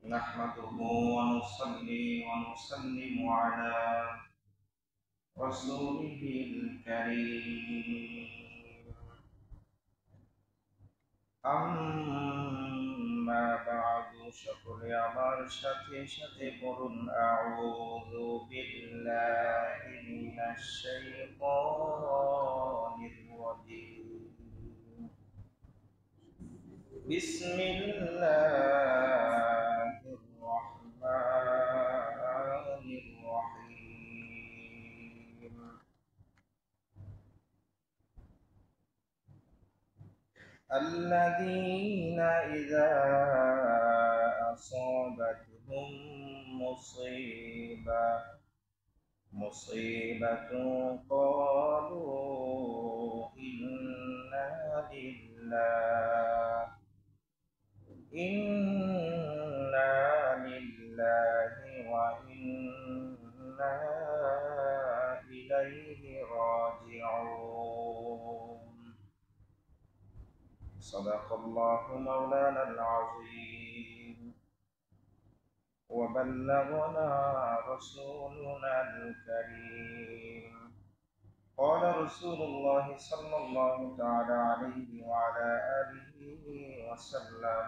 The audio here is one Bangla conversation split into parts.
نحمده ونصلي ونسلم على رسوله الكريم. أما بعد সকলে আমার সাথে সাথে পড়ুন আউযু বিল্লাহি মিনাশ শাইতানির রাজিম। বিসমিল্লাহির রহমানির রহিম। الذين إذا أصابتهم مصيبة قالوا إنا لله وإنا إليه راجعون. صدق الله مولانا العظيم وبلغنا رسولنا الكريم. قال رسول الله صلى الله تعالى عليه وعلى آله وسلم: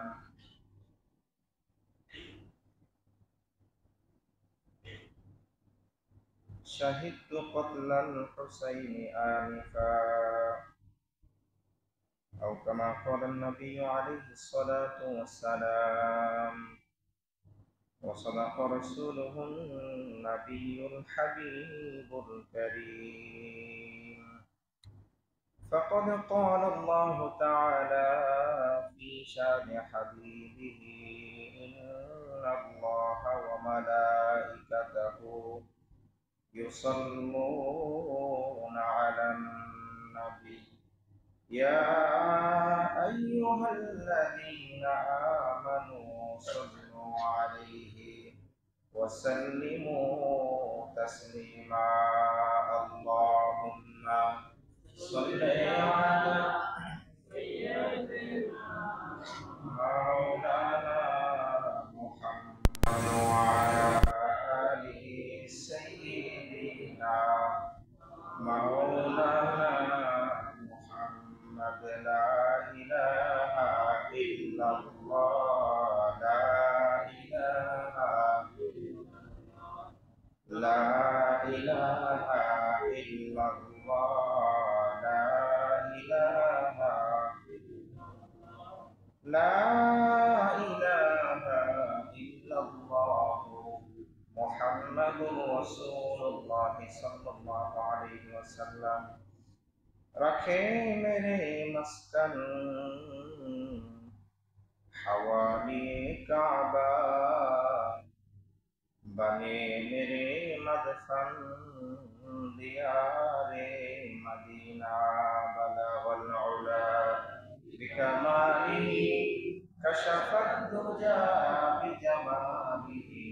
شهدت قتل الحسين آنفا، أو كما قال النبي عليه الصلاة والسلام. وصدق رسوله النبي الحبيب الكريم. فقد قال الله تعالى في شان حبيبه: إن الله وملائكته يصلون على النبي يا أيها الذين آمنوا صلوا عليه وسلموا تسليما. اللهم صل على سيدنا مولانا محمد وعلى آله سيدنا مولانا محمد. لا إله إلا الله، لا إله لا إله إلا الله، لا إله لا إله إلا الله محمد رسول الله صلى الله عليه وسلم. रखे मेरे मस्कन हवाली काबा, बने मेरे मदफन दियारे मदीना। बलगल उला बिकमालिही कशफत दुजा बिजमालिही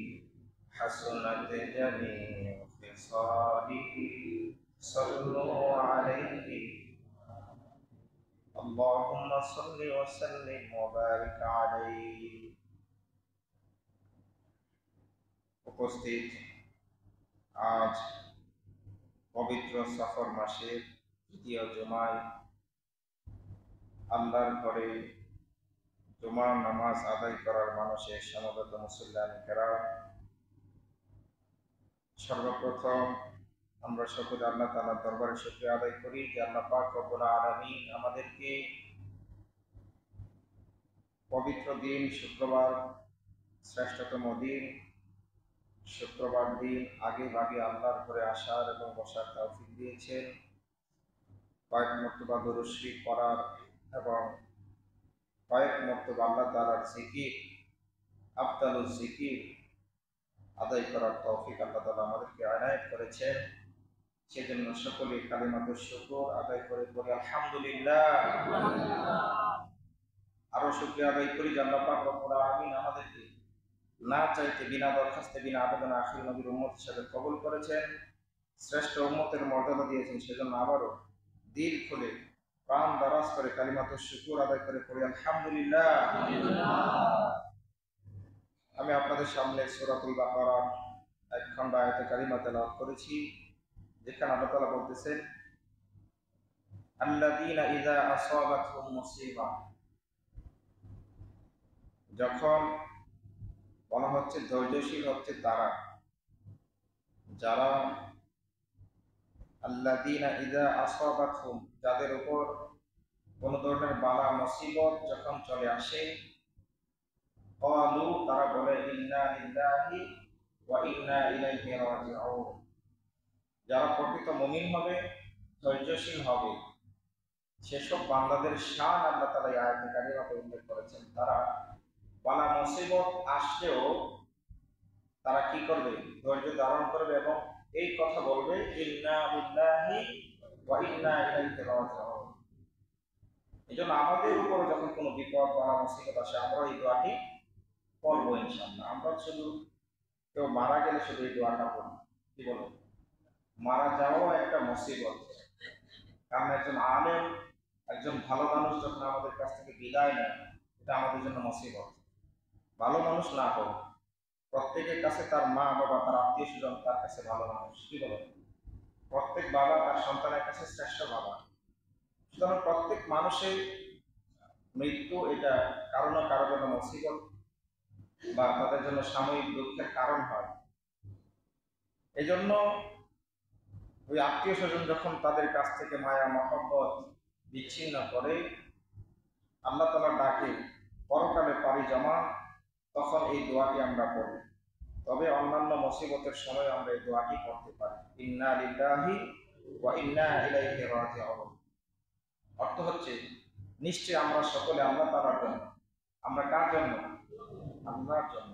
हसनत जमीउ खिसालिही सल्लु अलैहि। اللهم صل وسلم وبارك عليه. উপস্থিত আজ পবিত্র সফর মাসের দ্বিতীয় জুমায় আল্লাহর ঘরে জুমার নামাজ আদায় করার মানুষের সমবেত মুসল্লিয়ান কেরাম, সর্বপ্রথম আমরা সকলে আল্লাহ তাআলার দরবারে শুকরিয়া আদায় করি যে আল্লাহ পাক রব্বুল আলামিন আমাদেরকে পবিত্র দিন শুক্রবার, শ্রেষ্ঠতম দিন শুক্রবার দিন আগে ভাগে আল্লাহর ঘরে আসার এবং বসার তৌফিক দিয়েছেন। কয়েক মর্তবা দরুদ শরীফ পড়ার এবং কয়েক মর্তবা আল্লাহ তাআলার জিকির, আফদালুজ জিকির আদায় করার তৌফিক আল্লাহ তাআলা আমাদেরকে আনায়াত করেছেন। সেজন্য সকলে কালিমাতুশ শুকর আদায় করে বলি আলহামদুলিল্লাহ। আরো শুকরিয়া আদায় করি যে আল্লাহ পাক রব্বুল আলামিন আমাদেরকে না চাইতে বিনা দরখাস্তে বিনা আবেদনে আখির নবীর উম্মত হিসেবে কবুল করেছেন, শ্রেষ্ঠ উম্মতের মর্যাদা দিয়েছেন। সেজন্য আবারও দিল খুলে প্রাণ দারাজ করে কালিমাতুশ শুকর আদায় করে পড়ি আলহামদুলিল্লাহ। আমি আপনাদের সামনে সূরাতুল বাকারার এক খণ্ড আয়াতে কারিমা তেলাওয়াত করেছি, যেখানে আল্লাহ তাআলা বলতেছেন, আল্লাযীনা ইযা আসাবাতহুম মুসিবা, যখন বলা হচ্ছে ধৈর্যশীল হচ্ছে তারা, যারা আল্লাযীনা ইযা আসাবাতহুম, যাদের উপর কোন ধরনের বালা মুসিবত যখন চলে আসে, ক্বালু, তারা বলে, ইন্না লিল্লাহি ওয়া ইন্না ইলাইহি রাজিউন। যারা প্রকৃত মুমিন হবে, ধৈর্যশীল হবে, সেসব বান্দাদের শান আল্লাহ তাআলা এই আয়াতে কারিমাতে উল্লেখ করেছেন। তারা বালা মুসিবত আসলেও তারা কি করবে? ধৈর্য ধারণ করবে এবং এই কথা বলবে, ইন্না লিল্লাহি ওয়া ইন্না ইলাইহি রাজিউন। এজন্য আমাদের উপর যখন কোনো বিপদ বালা মুসিবত আসে, আমরা এই দোয়াটি পড়বো ইনশাআল্লাহ। আমরা শুধু কেউ মারা গেলে শুধু এই দোয়াটা পড়ব, কি বলবো? মারা যাওয়াও একটা মুসিবত, কারণ একজন আলেম, একজন ভালো মানুষ যখন আমাদের কাছ থেকে বিদায় নেয়, এটা আমাদের জন্য মুসিবত। ভালো মানুষ না হোক, প্রত্যেকের কাছে তার মা বাবা, তার আত্মীয় স্বজন তার কাছে ভালো মানুষ, কি বলেন? প্রত্যেক বাবা তার সন্তানের কাছে শ্রেষ্ঠ বাবা। সুতরাং প্রত্যেক মানুষের মৃত্যু এটা কারো না কারোর জন্য মুসিবত বা তাদের জন্য সাময়িক দুঃখের কারণ হয়। এই জন্য ওই আত্মীয় স্বজন যখন তাদের কাছ থেকে মায়া মহব্বত বিচ্ছিন্ন করে, আল্লাহ তাআলা ডাকে পরকালে পাড়ি জমা, তখন এই দোয়াটি আমরা পড়ি। তবে অন্যান্য মুসিবতের সময় আমরা এই দোয়াটি পড়তে পারি, ইন্না লিল্লাহি ওয়া ইন্না ইলাইহি রাজিউন। অর্থ হচ্ছে, নিশ্চয় আমরা সকলে আল্লাহ তাআলার জন্য। আমরা কার জন্য? আল্লাহর জন্য।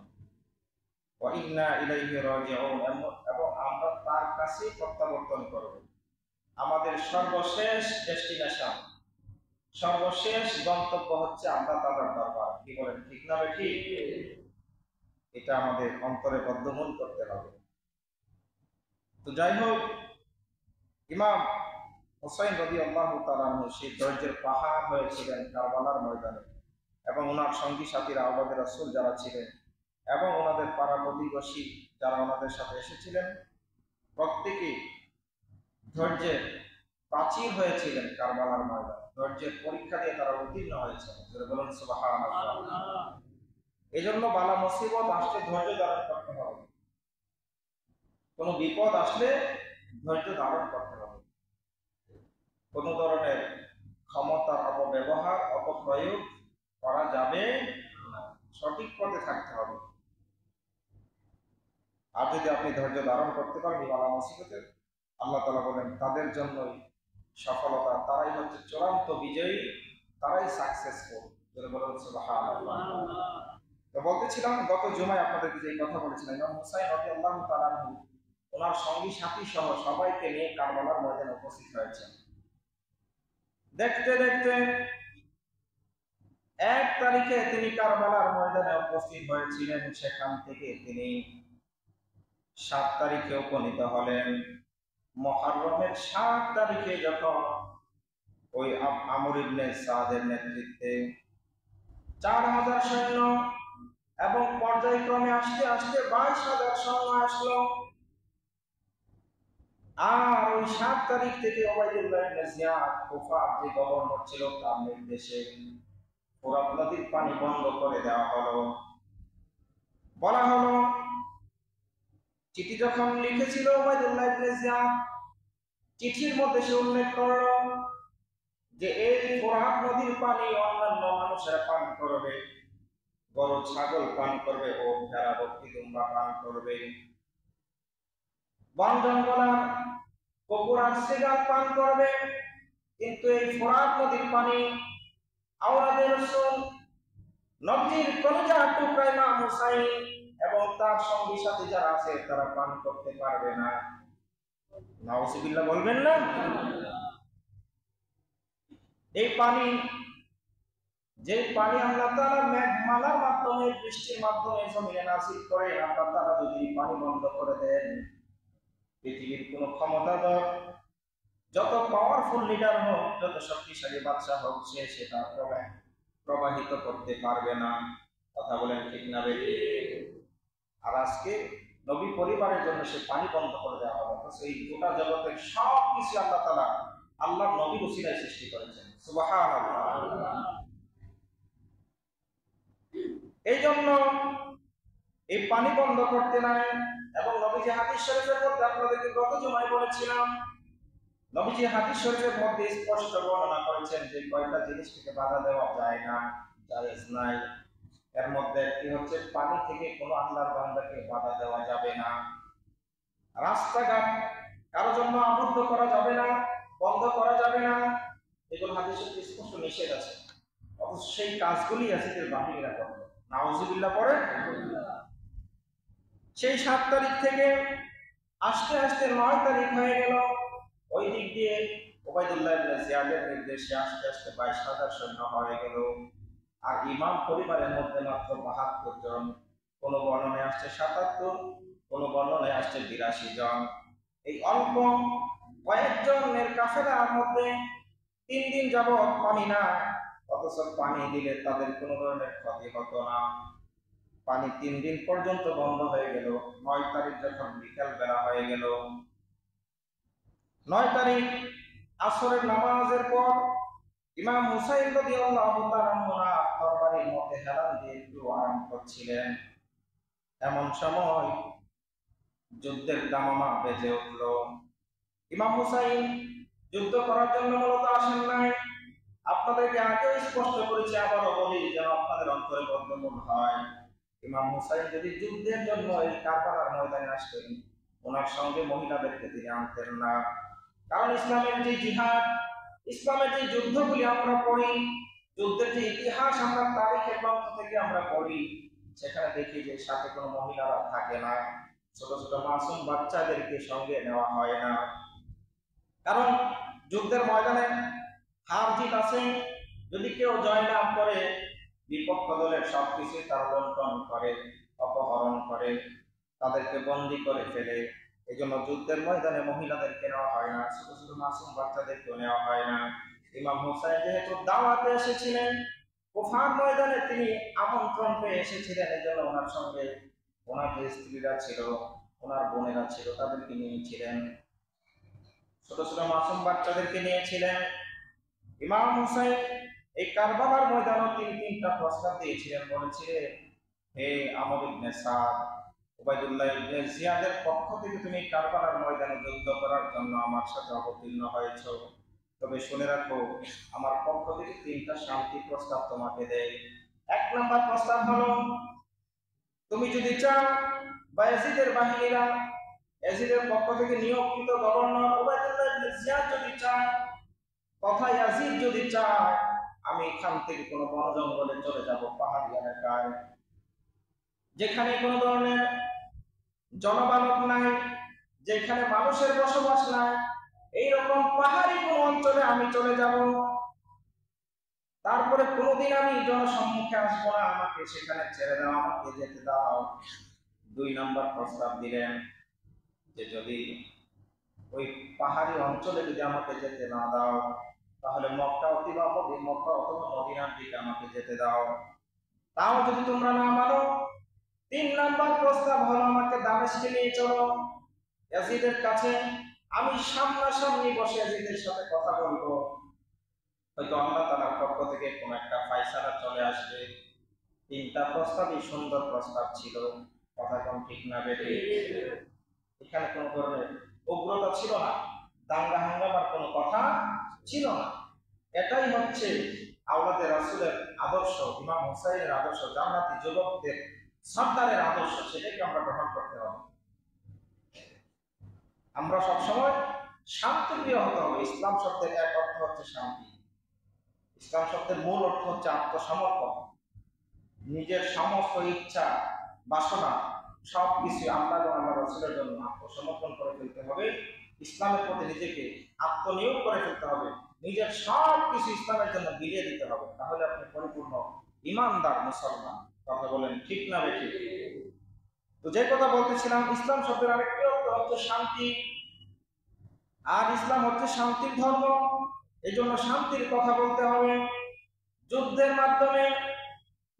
ওয়া ইন্না ইলাইহি রাজিউন, এবং আমরা তার কাছে প্রত্যাবর্তন করব। আমাদের সর্বশেষ ডেস্টিনেশন, সর্বশেষ গন্তব্য হচ্ছে আল্লাহ তাআলার দরবার। কি বলেন, ঠিক না ঠিক? এটা আমাদের অন্তরে বদ্ধমূল করতে হবে। তো যাই হোক, ইমাম হুসাইন রাদিয়াল্লাহু তাআলা আনহু সেই ধৈর্যের পাহাড় হয়েছিলেন কারবালার ময়দানে, এবং ওনার সঙ্গী সাথীরা আওলাদে রাসূল যারা ছিলেন এবং ওনাদের পাড়া প্রতিবেশী যারা ওনাদের সাথে এসেছিলেন, প্রত্যেকেই ধৈর্যের প্রাচীর হয়েছিলেন কারবালার ময়দানে। ধৈর্যের পরীক্ষা দিয়ে তারা উত্তীর্ণ হয়েছেন। বলুন সুবহানাল্লাহ। এই জন্য বালা মুসিবত আসলে ধৈর্য ধারণ করতে হবে, কোন বিপদ আসলে ধৈর্য ধারণ করতে হবে। কোন ধরনের ক্ষমতার অপব্যবহার, অপপ্রয়োগ করা যাবে না, সঠিক পথে থাকতে হবে। আর যদি আপনি ধৈর্য ধারণ করতে পারেন বালা মুসিবতে, আল্লাহ তাআলা বলেন তাদের জন্যই সফলতা, তারাই হচ্ছে চূড়ান্ত বিজয়ী, তারাই সাকসেসফুল। বলুন সুবহানাল্লাহ। তো বলতেছিলাম, গত জুমায় আপনাদেরকে যে কথা বলেছিলাম, ইমাম হুসাইন রাদিয়াল্লাহু তাআলা আনহু ওনার সঙ্গী সাথী সহ সবাইকে নিয়ে কারবালার ময়দানে উপস্থিত হয়েছেন। দেখতে দেখতে 1 তারিখে তিনি কারবালার ময়দানে উপস্থিত হয়েছিলেন। সেখান থেকে তিনি 7 তারিখে উপনীত হলেন। মুহররমের 7 তারিখে যখন ওই আমর ইবনে সাদের নেতৃত্বে 4000 সৈন্য এবং পর্যায়ক্রমে আস্তে আস্তে 22,000 সৈন্য আসলো। আর ওই 7 তারিখ থেকে ওবাইদুল্লাহ ইবনে জিয়াদ, কুফার যে গভর্নর ছিল, তার নির্দেশে ফোরাত নদীর পানি বন্ধ করে দেওয়া হলো। বলা হলো, চিঠি যখন লিখেছিল ওবাইদুল্লাহ ইবনে জিয়াদ, চিঠির মধ্যে সে উল্লেখ করলো যে এই ফোরাত নদীর পানি অন্যান্য মানুষেরা পান করবে, গরু ছাগল পান করবে, ও ভেড়া বকরি দুম্বা পান করবে, বন জঙ্গলার কুকুর আর সিগার পান করবে। কিন্তু এই ফোরাত নদীর পানি আওলাদে রাসূল নবীর কলিজার টুকরা ইমাম হুসাইন এবং তার সঙ্গী সাথী যারা আছে তারা পান করতে পারবে না। নাউজুবিল্লাহ বলবেন না? এই পানি, যে পানি আল্লাহ তাআলা মেঘমালার মাধ্যমে, বৃষ্টির মাধ্যমে জমিনে নাযিল করে, আল্লাহ তাআলা যদি পানি বন্ধ করে দেন, পৃথিবীর কোন ক্ষমতাধর, যত পাওয়ারফুল লিডার হোক, যত শক্তিশালী বাদশা হোক, সে সেটা প্রবাহিত করতে পারবে না। কথা বলেন ঠিক না বেঠিক? আর আজকে নবী পরিবারের জন্য সে পানি বন্ধ করে দেওয়া হবে। অথচ এই গোটা জগতের সব কিছু আল্লাহ তাআলা আল্লাহর নবীর উসিলায় সৃষ্টি করেছেন। সুবহানাল্লাহ। এই জন্য এই পানি বন্ধ করতে নাই। এবং নবীজি হাদিস শরীফের মধ্যে আপনাদেরকে গত জুমায় বলেছিলাম, নবীজি হাদিস শরীফের মধ্যে স্পষ্ট বর্ণনা করেছেন যে কয়টা জিনিস থেকে বাধা দেওয়া যায় না, জায়েজ নাই। এর মধ্যে একটি হচ্ছে পানি থেকে কোনো আল্লাহর বান্দাকে বাধা দেওয়া যাবে না। রাস্তাঘাট কারো জন্য আবদ্ধ করা যাবে না, বন্ধ করা যাবে না, এগুলো হাদিসে স্পষ্ট নিষেধ আছে। অথচ সেই কাজগুলি ইয়াজিদের বাহিনীরা করত। নাউজুবিল্লাহ পড়ে। সেই 7 তারিখ থেকে আস্তে আস্তে 9 তারিখ হয়ে গেল। ওই দিক দিয়ে ওবাইদুল্লাহ ইবনে জিয়াদের নির্দেশে আস্তে আস্তে 22,000 সৈন্য হয়ে গেল। আর ইমাম পরিবারের মধ্যে মাত্র 72 জন। কোন বর্ণনায় আসছে 77, কোন বর্ণনায় আসছে 82 জন। এই অল্প কয়েকজনের কাফেলার মধ্যে 3 দিন যাবৎ পানি না, অথচ পানি দিলে তাদের কোনো ধরনের ক্ষতি হতো না। পানি 3 দিন পর্যন্ত বন্ধ হয়ে গেল। 9 তারিখ যখন বিকাল বেলা হয়ে গেল, 9 তারিখ আসরের নামাজের পর ইমাম হুসাইন রাদিয়াল্লাহু তাআলা তরবারির মধ্যে হেলান দিয়ে একটু আরাম করছিলেন। এমন সময় যুদ্ধের দামামা বেজে উঠল। ইমাম হুসাইন যুদ্ধ করার জন্য মূলত আসেন নাই। আপনাদেরকে আগেও স্পষ্ট করেছি, আবারও বলি যেন আপনাদের অন্তরে বদ্ধমূল হয়। ইমাম হুসাইন যদি যুদ্ধের জন্য এই কারবালার ময়দানে আসতেন, ওনার সঙ্গে মহিলাদেরকে তিনি আনতেন না। কারণ ইসলামের যে জিহাদ, ইসলামের যে যুদ্ধগুলি আমরা পড়ি, যুদ্ধের যে ইতিহাস আমরা তারিখের গ্রন্থ থেকে আমরা পড়ি, সেখানে দেখি যে সাথে কোনো মহিলারা থাকে না। ছোট ছোট মাসুম বাচ্চাদেরকে সঙ্গে নেওয়া হয় না। কারণ যুদ্ধের ময়দানে হার জিত আছে। যদি কেউ জয়লাভ করে, বিপক্ষ দলের সবকিছু তারা লুণ্ঠন করে, অপহরণ করে, তাদেরকে বন্দী করে ফেলে। এই জন্য যুদ্ধের ময়দানে মহিলাদেরকে নেওয়া হয় না, ছোট ছোট মাসুম বাচ্চাদেরকেও নেওয়া হয় না। ইমাম হুসাইন যেহেতু দাওয়াতে এসেছিলেন, কুফার ময়দানে তিনি আমন্ত্রণ পেয়ে এসেছিলেন, এই জন্য ওনার সঙ্গে ওনার যে স্ত্রীরা ছিল, ওনার বোনেরা ছিল, তাদেরকে নিয়েছিলেন। ছোট ছোট মাসুম বাচ্চাদেরকে নিয়েছিলেন। ইমাম হুসাইন এই কারবালার ময়দানে তিনি 3টা প্রস্তাব দিয়েছিলেন। বলেছিলেন, হে আমর ইবনে সাদ, ওবাইদুল্লাহ ইবনে জিয়াদের পক্ষ থেকে তুমি কারবালার ময়দানে যুদ্ধ করার জন্য আমার সাথে অবতীর্ণ হয়েছ, তবে শুনে রাখো, আমার পক্ষ থেকে 3টা শান্তি প্রস্তাব তোমাকে দেয়। 1 নম্বর প্রস্তাব হলো, তুমি যদি চাও ইয়াজিদের বাহিনীরা, ইয়াজিদের পক্ষ থেকে নিয়োগকৃত গভর্নর ওবাইদুল্লাহ ইবনে জিয়াদ যদি চায়, তথা ইয়াজিদ যদি চায়, আমি এখান থেকে কোনো বন জঙ্গলে চলে যাব, পাহাড়ি এলাকায়, যেখানে কোনো ধরনের জনমানব নাই, যেখানে মানুষের বসবাস নাই, এইরকম পাহাড়ি কোন অঞ্চলে আমি চলে যাব। তারপরে কোনোদিন আমি জনসম্মুখে আসবো না, আমাকে সেখানে ছেড়ে দাও, আমাকে যেতে দাও। 2 নম্বর প্রস্তাব দিলেন যে যদি ওই পাহাড়ি অঞ্চলে যদি আমাকে যেতে না দাও, তাহলে মক্কা অথবা মদিনার দিকে আমাকে যেতে দাও। তাও যদি তোমরা না মানো, 3 নম্বর প্রস্তাব হলো, আমাকে দামেস্কে নিয়ে চলো, ইয়াজিদের কাছে। আমি সামনাসামনি বসে ইয়াজিদের সাথে কথা বলবো, হয়তো আল্লাহ তাআলার পক্ষ থেকে কোনো একটা ফায়সালা চলে আসবে। 3টা প্রস্তাবই সুন্দর প্রস্তাব ছিল। কথা কোন ঠিক না বেঠিক? এখানে কোনো ধরনের উগ্রতা ছিল না, দাঙ্গা হাঙ্গামার কোনো কথা ছিল না। এটাই হচ্ছে আওলাদে রাসূলের আদর্শ, ইমাম হুসাইনের আদর্শ, জান্নাতি যুবকদের সর্দারের আদর্শ। সেটাকে আমরা গ্রহণ করতে হবে। আমরা সবসময় শান্তিপ্রিয় হতে হবে। ইসলাম শব্দের এক অর্থ হচ্ছে শান্তি। ইসলাম শব্দের মূল অর্থ হচ্ছে আত্মসমর্পণ। নিজের সমস্ত ইচ্ছা, বাসনা সবকিছু আল্লাহ এবং আল্লাহ রাসূলের জন্য আত্মসমর্পণ করে ফেলতে হবে। ইসলামের প্রতি নিজেকে আত্মনিয়োগ করে ফেলতে হবে। নিজের সব কিছু ইসলামের জন্য বিলিয়ে দিতে হবে। তাহলে আপনি পরিপূর্ণ ইমানদার মুসলমান। কথা বলেন ঠিক না বেঠিক? তো যে কথা বলতেছিলাম, ইসলাম শব্দের আরেকটি অর্থ হচ্ছে শান্তি। আর ইসলাম হচ্ছে শান্তির ধর্ম। এই জন্য শান্তির কথা বলতে হবে। যুদ্ধের মাধ্যমে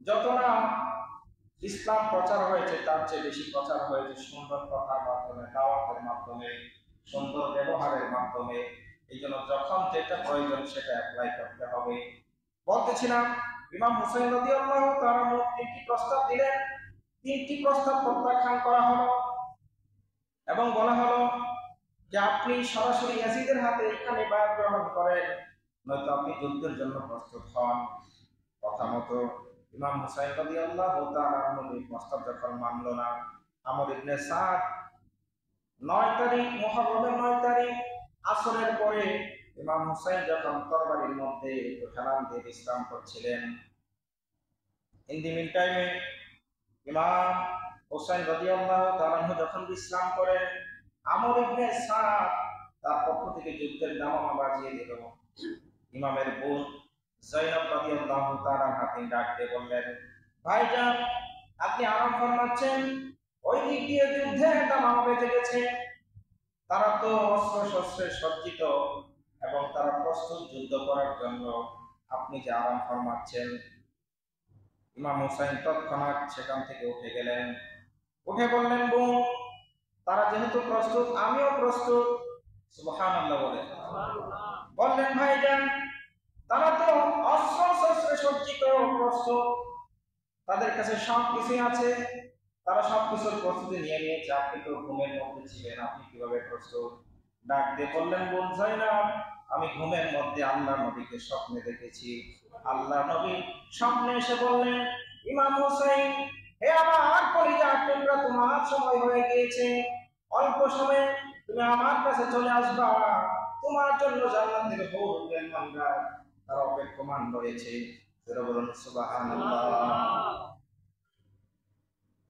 যত না ইসলাম প্রচার হয়েছে তার চেয়ে বেশি প্রচার হয়েছে সুন্দর কথার মাধ্যমে, দাওয়াতের মাধ্যমে, সুন্দর ব্যবহারের মাধ্যমে। এই জন্য যখন যেটা প্রয়োজন সেটা অ্যাপ্লাই করতে হবে। বলতেছিলাম ইমাম হুসাইন রাদিয়াল্লাহু তাআলা তিনটি প্রস্তাব দিলেন, তিনটি প্রস্তাব প্রত্যাখ্যান করা হলো এবং বলা হলো যে আপনি সরাসরি ইয়াজিদের হাতে এখানে বায়াত গ্রহণ করেন, নয়তো আপনি যুদ্ধের জন্য প্রস্তুত হন। কথা মতো ইমাম হুসাইন রাদিয়াল্লাহু তাআলা এই প্রস্তাব যখন মানল না, আমর ইবনে সাদ 9 তারিখ মুহররমের 9 তারিখ আসরের পরে ইমাম হুসাইন যখন তরবারির মধ্যে হেলান দিয়ে বিশ্রাম করছিলেন, ইন দি মিন টাইমে ইমাম হুসাইন রাদিয়াল্লাহু তাআলা যখন বিশ্রাম করেন, আমর ইবনে সাদ তার পক্ষ থেকে যুদ্ধের দামামা বাজিয়ে দিল। ইমামের বোন যায়েনব রাদিয়াল্লাহু তাআলা হাতে ডাক দিয়ে বললেন, ভাইজান আপনি আরাম ফরমাচ্ছেন, ওই দিক দিয়ে যুদ্ধের দামামা বেজে গেছে, তারা তো অস্ত্র শস্ত্রে সজ্জিত এবং তারা প্রস্তুত যুদ্ধ করার জন্য, আপনি যে আরাম ফরমাচ্ছেন। ইমাম হুসাইন তৎক্ষণাৎ সেখান থেকে উঠে গেলেন, উঠে বললেন, বোন তারা যেহেতু প্রস্তুত আমিও প্রস্তুত। সুবহানাল্লাহ বলে বললেন, ভাইজান তারা তো অস্ত্র শস্ত্রে সজ্জিত, প্রস্তুত, তাদের কাছে সব কিছুই আছে, তারা সবকিছুর প্রস্তুতি নিয়ে নিয়েছে, আপনি তো ঘুমের মধ্যে ছিলেন, আপনি কিভাবে প্রস্তুত? ডাক দিয়ে বললেন, বোন যায়েনব আমি ঘুমের মধ্যে আল্লাহ নবীকে স্বপ্নে দেখেছি। আল্লাহ নবী স্বপ্নে এসে বললেন, ইমাম হুসাইন হে আমার কলিজার টুকরা, তোমার সময় হয়ে গিয়েছে, অল্প সময়ে তুমি আমার কাছে চলে আসবা, তোমার জন্য জান্নাতের হুর মেহমানরা তারা অপেক্ষমান রয়েছে। বলুন সুবহানাল্লাহ।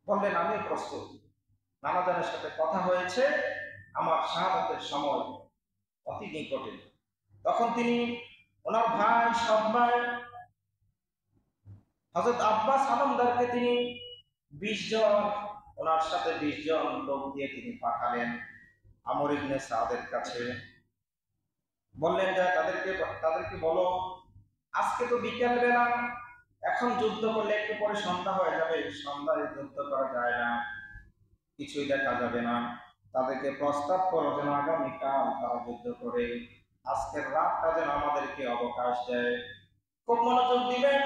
বললেন, আমি প্রস্তুত, নানাজানের সাথে কথা হয়েছে, আমার শাহাদাতের সময় অতি নিকটে। তখন তিনি ওনার ভাই, সৎ ভাই হযরত আব্বাস আলমদারকে তিনি 20 জন, ওনার সাথে 20 জন লোক দিয়ে তিনি পাঠালেন আমর ইবনে সাদের কাছে। বললেন যে তাদেরকে বলো, আজকে তো বিকেল বেলা, এখন যুদ্ধ করলে একটু পরে সন্ধ্যা হয়ে যাবে, সন্ধ্যায় যুদ্ধ করা যায় না, কিছুই দেখা যাবে না। তাদেরকে প্রস্তাব করো যেন আগামীকাল তারা যুদ্ধ করে, আজকের রাতটা যেন আমাদেরকে অবকাশ দেয়। খুব মনোযোগ দিবেন,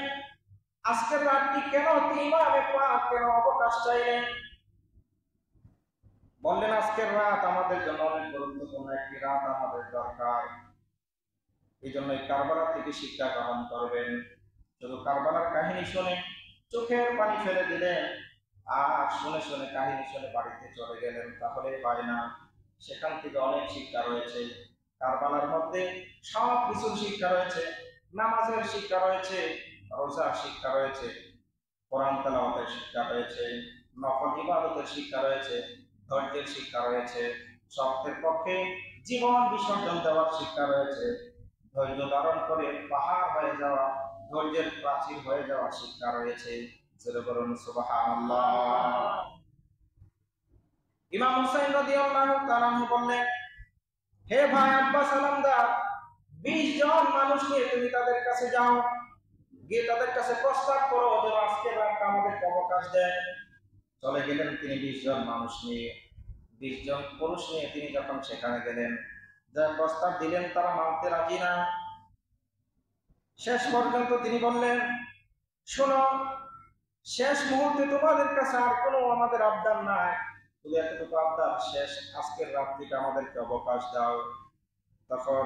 আজকের রাতটি কেন ইমামে পাক কেন অবকাশ চাইলেন? বললেন, আজকের রাত আমাদের জন্য অনেক গুরুত্বপূর্ণ একটি রাত, আমাদের দরকার। এই জন্য কারবালা থেকে শিক্ষা গ্রহণ করবেন। শুধু কারবালার কাহিনী শুনে চোখের পানি ফেলে দিলেন আর শুনে শুনে কাহিনী শুনে বাড়িতে চলে গেলেন, তাহলে হয় না। সেখান থেকে অনেক শিক্ষা রয়েছে। কারবালার মধ্যে সব কিছুর শিক্ষা রয়েছে, নামাজের শিক্ষা রয়েছে, রোজার শিক্ষা রয়েছে, কোরআন তেলাওয়াতের শিক্ষা রয়েছে, নফল ইবাদতের শিক্ষা রয়েছে, ধৈর্যের শিক্ষা রয়েছে, সত্যের পক্ষে জীবন বিসর্জন দেওয়ার শিক্ষা রয়েছে, ধৈর্য ধারণ করে পাহাড় হয়ে যাওয়া, ধৈর্যের প্রাচীর হয়ে যাওয়ার শিক্ষা রয়েছে। বলুন সুবহানাল্লাহ। ইমাম হুসাইন রাদিয়াল্লাহু তাআলা বললেন, হে ভাই আব্বাস আলমদার, 20 জন মানুষ নিয়ে তুমি তাদের কাছে যাও, গিয়ে তাদের কাছে প্রস্তাব করো যেন আজকে রাতটা আমাদেরকে অবকাশ দেয়। চলে গেলেন তিনি 20 জন মানুষ নিয়ে, 20 জন পুরুষ নিয়ে তিনি যখন সেখানে গেলেন, যা প্রস্তাব দিলেন তারা মানতে রাজি না। শেষ পর্যন্ত তিনি বললেন, শোনো, শেষ মুহূর্তে তোমাদের কাছে আর কোনো আমাদের আবদার নাই, শুধু এতটুকু আবদার, শেষ আজকের রাত্রিটা আমাদেরকে অবকাশ দাও। তখন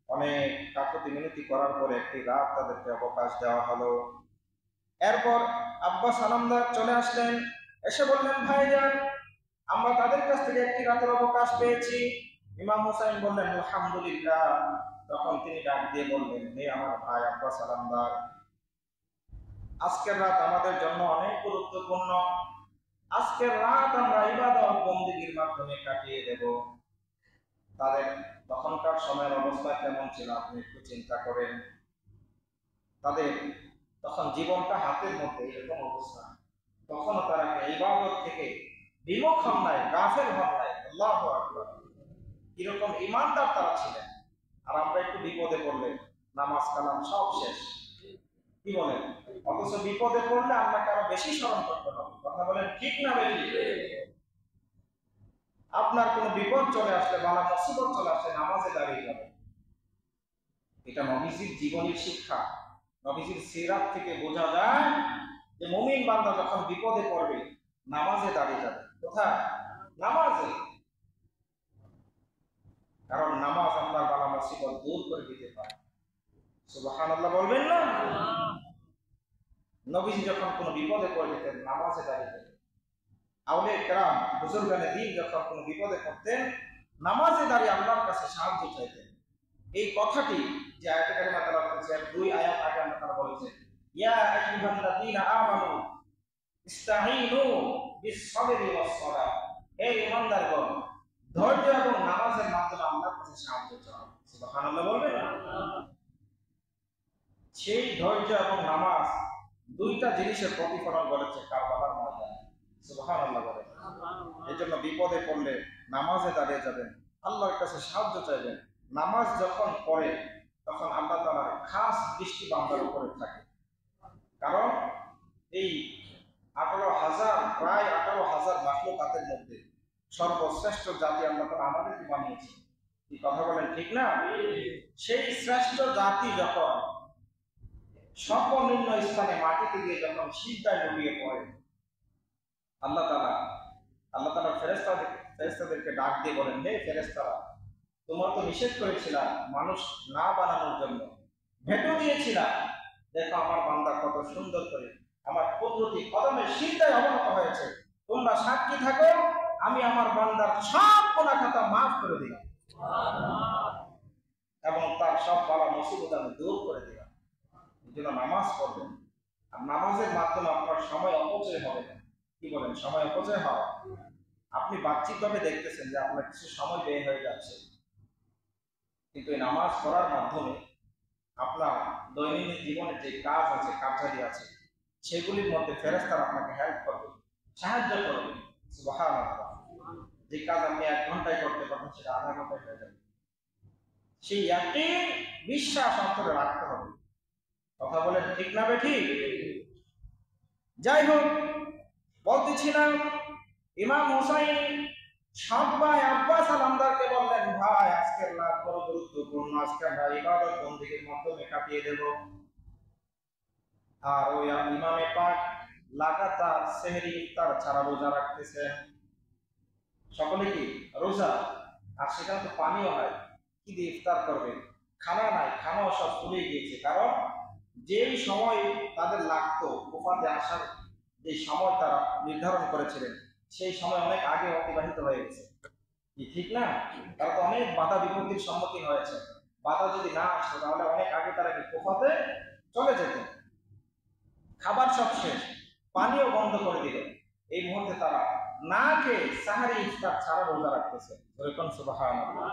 অনেক কাকুতি মিনতি করার পরে একটি রাত তাদেরকে অবকাশ দেওয়া হলো। এরপর আব্বাস আলমদার চলে আসলেন, এসে বললেন, ভাইজান আমরা তাদের কাছ থেকে একটি রাতের অবকাশ পেয়েছি। ইমাম হুসাইন বললেন, আলহামদুলিল্লাহ। তখন তিনি ডাক দিয়ে বললেন, হে আমার ভাই আব্বাস আলমদার, আজকের রাত আমাদের জন্য অনেক গুরুত্বপূর্ণ, আজকের রাত আমরা ইবাদত বন্দেগীর মাধ্যমে কাটিয়ে দেব। তাদের তখনকার সময়ের অবস্থা কেমন ছিল আপনি একটু চিন্তা করেন। তাদের তখন জীবনটা হাতের মধ্যে, এরকম অবস্থা, তখনও তারা ইবাদত থেকে বিমুখ হন নাই, গাফেল হন নাই। আল্লাহু আকবার, কিরকম ইমানদার তারা ছিলেন। আর আমরা একটু বিপদে পড়লে নামাজ কালাম সব শেষ, কি বলেন? অথচ বিপদে পড়লে আপনাকে আরো বেশি স্মরণ করতে হবে। কথা বলেন ঠিক না বেশি? আপনার কোনো বিপদ চলে আসলে, বালা মুসিবত চলে আসলে নামাজে দাঁড়িয়ে যাবে। এটা নবীজির জীবনের শিক্ষা। নবীজির সিরাত থেকে বোঝা যায় যে মুমিন বান্দা যখন বিপদে পড়বে নামাজে দাঁড়িয়ে যাবে। কোথায়? নামাজে। কারণ নামাজ আপনার বালা মুসিবত দূর করে দিতে পারে। সুবহানাল্লাহ বলবেন না? নবীজি যখন কোনো বিপদে পড়ে যেতেন নামাজে দাঁড়িয়ে যেতেন। আউলিয়া কেরাম বুজুর্গানে দ্বীন যখন কোনো বিপদে পড়তেন নামাজে দাঁড়িয়ে আল্লাহর কাছে সাহায্য চাইতেন। এই কথাটি যে আয়াতে কারিমা তেলাওয়াত করেছেন, 2 আয়াত আগে আমরা তারা বলেছেন, ইয়া আইয়ুহাল্লাযীনা আমানু ইস্তাঈনু বিস-সাবরি ওয়াস-সালাহ। হে ঈমানদারগণ, ধৈর্য এবং নামাজের মাধ্যমে আল্লাহর কাছে সাহায্য চাও। সুবহানাল্লাহ বলবেন? সেই ধৈর্য এবং নামাজ দুইটা জিনিসের প্রতিফলন ঘটেছে কারবালার ময়দানে। সুবহানাল্লাহ বলেন। এজন্য বিপদে পড়লে নামাজে দাঁড়িয়ে যাবেন, আল্লাহর কাছে সাহায্য চাইবেন। নামাজ যখন পড়ে তখন আল্লাহ তাআলার খাস দৃষ্টি বান্দার উপরে থাকে। কারণ এই 18,000 প্রায় 18,000 মাখলুকাতের মধ্যে সর্বশ্রেষ্ঠ জাতি আল্লাহ তাআলা আমাদেরকে বানিয়েছে। কি কথা বলেন ঠিক না? সেই শ্রেষ্ঠ জাতি যখন সর্বনিম্ন স্থানে মাটিতে গিয়ে যখন সিজদায় ডুবিয়ে পড়ে, আল্লাহ তাআলা ফেরেশতাদেরকে ডাক দিয়ে বলেন, হে ফেরেশতারা, তোমরা তো নিষেধ করেছিলা মানুষ না বানানোর জন্য, ভেটো দিয়েছিলা, দেখো আমার বান্দা কত সুন্দর করে আমার কুদরতি কদমে সিজদায় অবনত হয়েছে। তোমরা সাক্ষী থাকো, আমি আমার বান্দার সব গুনাহ খাতা মাফ করে দিলাম এবং তার সব বালা মুসিবত আমি দূর করে দিলাম। এই জন্য নামাজ পড়বেন। আর নামাজের মাধ্যমে আপনার সময় অপচয় হবে না। কি বলেন? সময় অপচয় হয়। আপনি বাহ্যিকভাবে দেখতেছেন যে আপনার কিছু সময় ব্যয় হয়ে যাচ্ছে, কিন্তু এই নামাজ পড়ার মাধ্যমে আপনার দৈনন্দিন জীবনে যে কাজ আছে, কার্যাদি আছে, সেগুলির মধ্যে ফেরেশতারা আপনাকে হেল্প করবে, সাহায্য করবে। সুবহানাল্লাহ। যে কাজ আপনি 1 ঘন্টায় করতে পারবেন সেটা আধা ঘন্টায় হয়ে যাবে। সেই একই বিশ্বাস অন্তরে রাখতে হবে। কথা বলেন ঠিক না বেঠিক? যাই হোক, বলতেছিলাম ইমাম হুসাইন সাব্বাই আব্বাস আল-আমদারকে বললেন, ভাই আজকের রাত বড় গুরুত্বপূর্ণ, আজকে আমরা ইবাদত বন্দেগীর মাধ্যমে কাটিয়ে দেব। আর ওই ইমামে পাক লাগাতার সেহরি ইফতার ছাড়া রোজা রাখতেছেন। সকলে কি রোজা? আর সেখানে তো পানিও নাই, কি দিয়ে ইফতার করবে? খানা নাই, খানাও সব ফুরিয়ে গিয়েছে। কারণ যেই সময় তাদের লাগতো কুফাতে আসার, যে সময় তারা নির্ধারণ করেছিলেন, সেই সময় অনেক আগে অতিবাহিত হয়ে গেছে। কি ঠিক না? তারা তো অনেক বাধা বিপত্তির সম্মুখীন হয়েছে। বাধা যদি না আসতো তাহলে অনেক আগে তারা কি কুফাতে চলে যেত। খাবার সব শেষ, পানিও বন্ধ করে দিল। এই মুহূর্তে তারা না খেয়ে সাহারি ইফতার ছাড়া রোজা রাখতেছে। সুবহানাল্লাহ।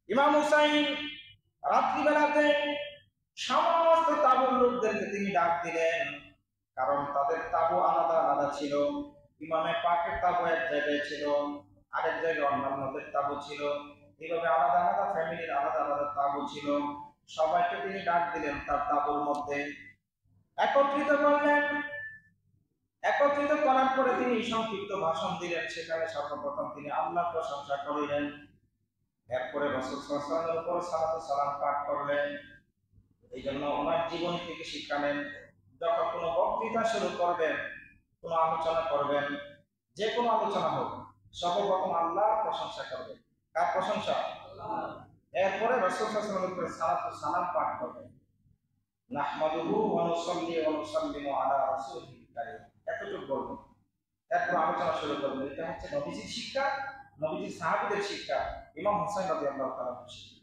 ইমাম হুসাইন রাত্রিবেলাতে সমস্ত তাবুর লোকদেরকে তিনি ডাক দিলেন, কারণ তাদের তাবু আলাদা আলাদা ছিল। ইমামে পাকের তাবু এক জায়গায় ছিল, আরেক জায়গায় অন্যান্যদের তাবু ছিল। এইভাবে আলাদা আলাদা ফ্যামিলির আলাদা আলাদা তাবু ছিল। সবাইকে তিনি ডাক দিলেন তার তাবুর মধ্যে, একত্রিত করলেন। একত্রিত করার পরে তিনি সংক্ষিপ্ত ভাষণ দিলেন। সেখানে সর্বপ্রথম তিনি আল্লাহর প্রশংসা করিলেন। এরপরে রাসূল সাল্লাল্লাহু আলাইহি ওয়াসাল্লামের উপর সালাতু সালাম পাঠ করলেন। এই জন্য ওনার জীবনী থেকে শিক্ষা নেন, যখন কোনো বক্তৃতা শুরু করবেন, কোনো আলোচনা করবেন, যে কোনো আলোচনা হোক, সর্বপ্রথম আল্লাহর প্রশংসা করবেন। কার প্রশংসা? আল্লাহ। এরপরে রাসূল সাল্লাল্লাহু আলাইহি ওয়াসাল্লামের উপর সালাতু সালাম পাঠ করবেন। নাহমাদুহু ওয়া নুসাল্লি ওয়া নুসাল্লিমু আলা রাসূলিল কারীম, এতটুকু বলবেন। এরপর আলোচনা শুরু করবেন। এটা হচ্ছে নবীজির শিক্ষা, নবীজির সাহাবীদের শিক্ষা, ইমাম হুসাইন রাদিয়াল্লাহু তাআলা শিক্ষা।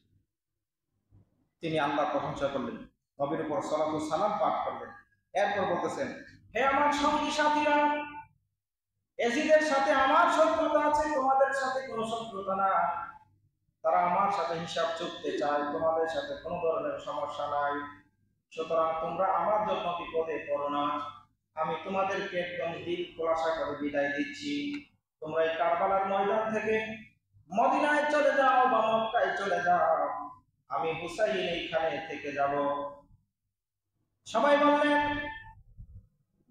তিনি আল্লাহর প্রশংসা করলেন, নবীর উপর সালাতু সালাম পাঠ করলেন। এরপর বলতেছেন, হে আমার সঙ্গী সাথীরা, এজিদের সাথে আমার শত্রুতা আছে, তোমাদের সাথে কোনো শত্রুতা না। তারা আমার সাথে হিসাব চুকতে চায়, তোমাদের সাথে কোনো ধরনের সমস্যা নাই। সুতরাং তোমরা আমার জন্য বিপদে পড়ো না। আমি তোমাদেরকে একদম দিল খোলাসা করে বিদায় দিচ্ছি। তোমরা এই কারবালার ময়দান থেকে মদিনায় চলে যাও বা মক্কায় চলে যাও, আমি হুসাইন এইখানে থেকে যাব। সবাই বললেন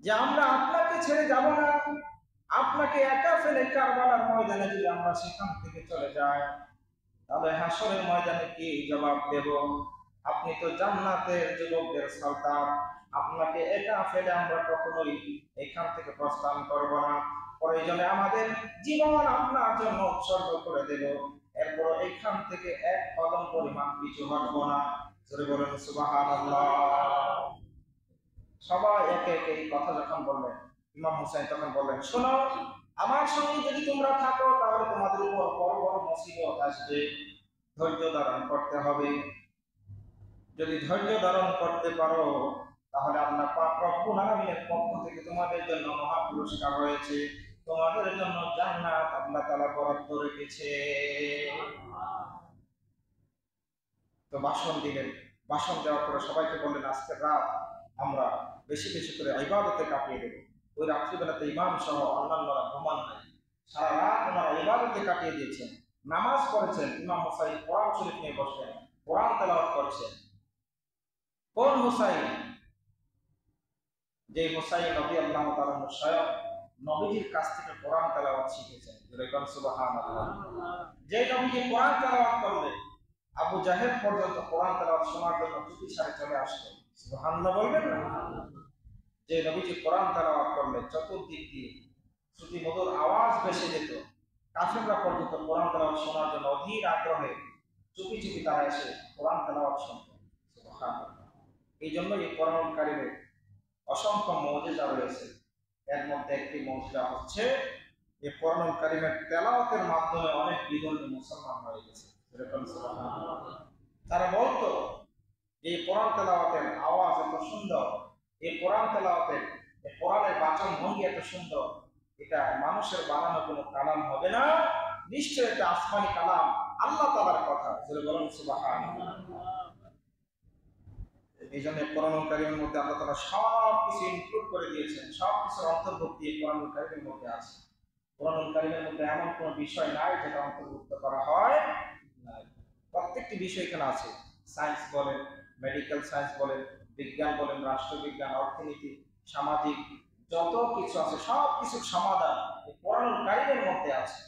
যে আমরা আপনাকে ছেড়ে যাব না, আপনাকে একা ফেলে কারবালার ময়দানে যদি আমরা সেখান থেকে চলে যাই তাহলে হাসরের ময়দানে কি জবাব দেব? আপনি তো জান্নাতের যুবকদের সর্দার, আপনাকে একা ফেলে আমরা কখনোই এখান থেকে প্রস্থান করব না। প্রয়োজনে আমাদের জীবন আপনার জন্য উৎসর্গ করে দেব, এরপর এখান থেকে এক কদম পরিমাণ পিছু হটব না। জোরে বলেন সুবহানাল্লাহ। সবাই একে একে এই কথা যখন বললেন, ইমাম হুসাইন তখন বললেন, শোনো, আমার সঙ্গে যদি তোমরা থাকো তাহলে তোমাদের উপর বড় বড় মুসিবত আসবে, ধৈর্য ধারণ করতে হবে। যদি ধৈর্য ধারণ করতে পারো তাহলে আল্লাহ পাক রব্বুল আলামিনের পক্ষ থেকে তোমাদের জন্য মহা পুরস্কার রয়েছে, তোমাদের জন্য জান্নাত আল্লাহ তাআলা বরাদ্দ রেখেছে। তো ভাষণ দিলেন। ভাষণ দেওয়ার পরে সবাইকে বললেন, আজকের রাত আমরা বেশি বেশি করে ইবাদতে কাটিয়ে দেব। ওই রাত্রিবেলাতে ইমাম সহ অন্যান্যরা ঘুমান নাই, সারা রাত ওনারা ইবাদতে কাটিয়ে দিয়েছেন, নামাজ পড়েছেন। ইমাম হুসাইন কোরআন শরীফ নিয়ে বসলেন, কোরআন তেলাওয়াত করছেন। কোন হুসাইন? যে হুসাইন রাদিয়াল্লাহু তাআলা স্বয়ং নবীজির কাছ থেকে কোরআন তেলাওয়াত শিখেছেন। সুবহানাল্লাহ। যে নবীজি কোরআন তেলাওয়াত করলেন আবু জাহেল পর্যন্ত কোরআন তেলাওয়াত শোনার জন্য চুপি সারে চলে আসলো। সুবহানাল্লাহ বলবেন না? যে নবীজি কোরআন তেলাওয়াত করলেন চতুর্দিক দিয়ে শ্রুতি মধুর আওয়াজ ভেসে যেত, কাফেররা পর্যন্ত কোরআন তেলাওয়াত শোনার জন্য অধীর আগ্রহে চুপি চুপি তারা এসে কোরআন তেলাওয়াত শুনতেন। সুবহানাল্লাহ। এই জন্য এই কোরআন কারিমে অসংখ্য মুজিজা রয়েছে। এর মধ্যে একটি মুজিজা হচ্ছে এই কোরআন কারিমের তেলাওয়াতের মাধ্যমে অনেক বিধর্মী মুসলমান হয়ে গেছে। তারা বলতো এই কোরআন তেলাওয়াতের আওয়াজ এত সুন্দর, এই কোরআন তেলাওয়াতের এই কোরআনের বাচন ভঙ্গি এত সুন্দর, এটা মানুষের বানানো কোনো কালাম হবে না, নিশ্চয় এটা আসমানি কালাম, আল্লাহ তাআলার কথা। বলুন সুবহানাল্লাহ। এই জন্য কোরআন কারিমের মধ্যে আল্লাহ তাআলা সব কিছু ইনক্লুড করে দিয়েছেন, সব কিছুর অন্তর্ভুক্তি কোরআন কারিমের মধ্যে আছে। কোরআন কারিমের মধ্যে এমন কোনো বিষয় নাই যেটা অন্তর্ভুক্ত করা হয় নাই। প্রত্যেকটি বিষয় এখানে আছে। সায়েন্স বলেন, মেডিকেল সায়েন্স বলেন, বিজ্ঞান বলেন, রাষ্ট্রবিজ্ঞান, অর্থনীতি, সামাজিক, যত কিছু আছে সব কিছুর সমাধান এই কোরআন কারিমের মধ্যে আছে।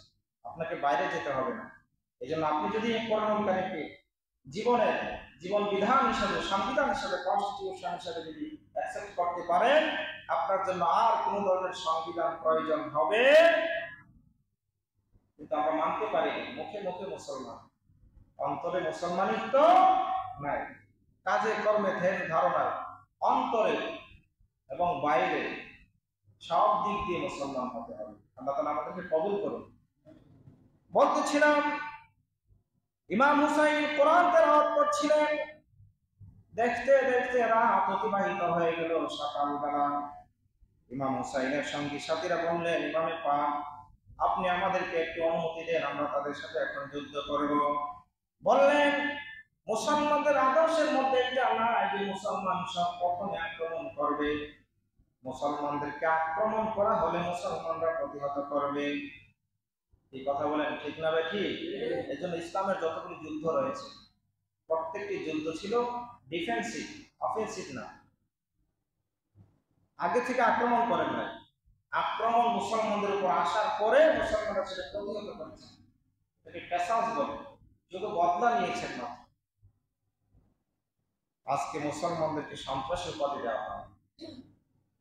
আপনাকে বাইরে যেতে হবে না। এই জন্য আপনি যদি এই কোরআন কারিমকে জীবনের জীবন বিধান হিসাবে, সংবিধান হিসাবে, কনস্টিটিউশন হিসাবে যদি অ্যাকসেপ্ট করতে পারেন, আপনার জন্য আর কোন ধরনের সংবিধান প্রয়োজন হবে। কিন্তু আমরা মানতে পারি মুখে মুখে মুসলমান, অন্তরে মুসলমানিত্ব নাই। কাজে কর্মে ধ্যান ধারণায় অন্তরে এবং বাইরে সব দিক দিয়ে মুসলমান হতে হবে। আল্লাহ তাআলা আমাদেরকে কবুল করুন। বলতেছিলাম ইমাম হুসাইন কোরআন তেলাওয়াত করছিলেন, দেখতে দেখতে রাত অতিবাহিত হয়ে গেল। সকালবেলা ইমাম হুসাইনের সঙ্গী সাথীরা বললেন, ইমামে পাক, আপনি আমাদেরকে একটু অনুমতি দেন, আমরা তাদের সাথে এখন যুদ্ধ করব। বললেন, মুসলমানদের আদর্শের মধ্যে এটা নাই যে মুসলমান সব প্রথমে আক্রমণ করবে। মুসলমানদেরকে আক্রমণ করা হলে মুসলমানরা প্রতিহত করবে। এই কথা বলেন ঠিক না ভাই? ঠিক। এই জন্য ইসলামের যতগুলি যুদ্ধ রয়েছে প্রত্যেকটি যুদ্ধ ছিল ডিফেন্সিভ, অফেন্সিভ না। আগে থেকে আক্রমণ করেন নাই, আক্রমণ মুসলমানদের উপর আসার পরে মুসলমানরা সেটা প্রতিহত করেছে। এটাকে পেসাজ বলে, শুধু বদলা নিয়েছেন না। আজকে মুসলমানদেরকে সন্ত্রাসী উপাধি দেওয়া হয়,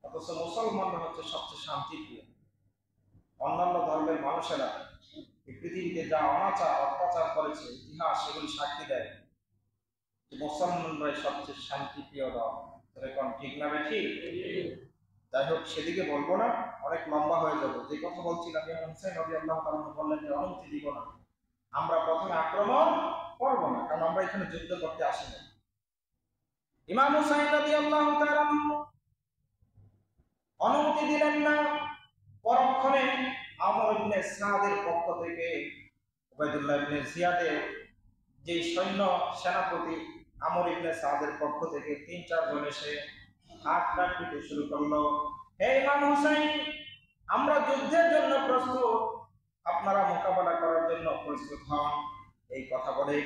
অথচ মুসলমানরা হচ্ছে সবচেয়ে শান্তিপ্রিয়। অন্যান্য ধর্মের মানুষেরা এই পৃথিবীতে যা অনাচার অত্যাচার করেছে, ইতিহাস সেগুলি সাক্ষী দেয় যে মুসলমানরাই সবচেয়ে শান্তিপ্রিয় দল। এরকম ঠিক না ঠিক? যাই হোক, সেদিকে বলবো না, অনেক লম্বা হয়ে যাবে। যে কথা বলছিলাম, ইমাম হুসাইন রাদিয়াল্লাহু তাআলা বললেন যে অনুমতি দিব না, আমরা প্রথমে আক্রমণ করব না, কারণ আমরা এখানে যুদ্ধ করতে আসিনি। ইমাম হুসাইন রাদিয়াল্লাহু তাআলা অনুমতি দিলেন না। পরক্ষণে আমর ইবনে সাদের পক্ষ থেকে উবাইদুল্লাহ ইবনে জিয়াদের যে সৈন্য সেনাপতি, আমর ইবনে সাদের পক্ষ থেকে ৩-৪ জন এসে হাত কাটতে শুরু করলো। হে ইমাম হুসাইন, আমরা যুদ্ধের জন্য প্রস্তুত, আপনারা মোকাবেলা করার জন্য প্রস্তুত হন। এই কথা বলে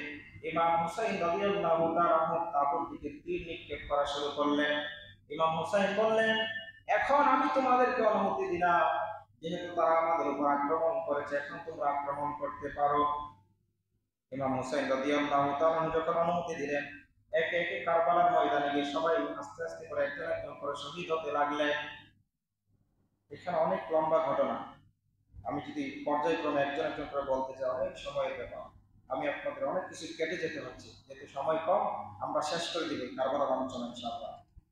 ইমাম হুসাইন রাদিয়াল্লাহু তাআলা তাঁবুর দিকে তীর নিক্ষেপ করা শুরু করলেন। ইমাম হুসাইন বললেন, এখন আমি তোমাদেরকে অনুমতি দিলাম, যেহেতু তারা আমাদের উপর আক্রমণ করেছে, এখন তোমরা আক্রমণ করতে পারো। ইমাম হুসাইন রাদিয়াল্লাহু তাআলা যখন অনুমতি দিলেন, একে একে কারবালার ময়দানে গিয়ে সবাই আস্তে আস্তে করে একজন একজন করে শহীদ হতে লাগলেন। এখানে অনেক লম্বা ঘটনা, আমি যদি পর্যায়ক্রমে একজন একজন করে বলতে চাই অনেক সময়ের ব্যাপার, আমি আপনাদের অনেক কিছু কেটে যেতে হচ্ছে, যেহেতু সময় কম। আমরা শেষ করে দিব কারবালার আলোচনা ইনশাআল্লাহ।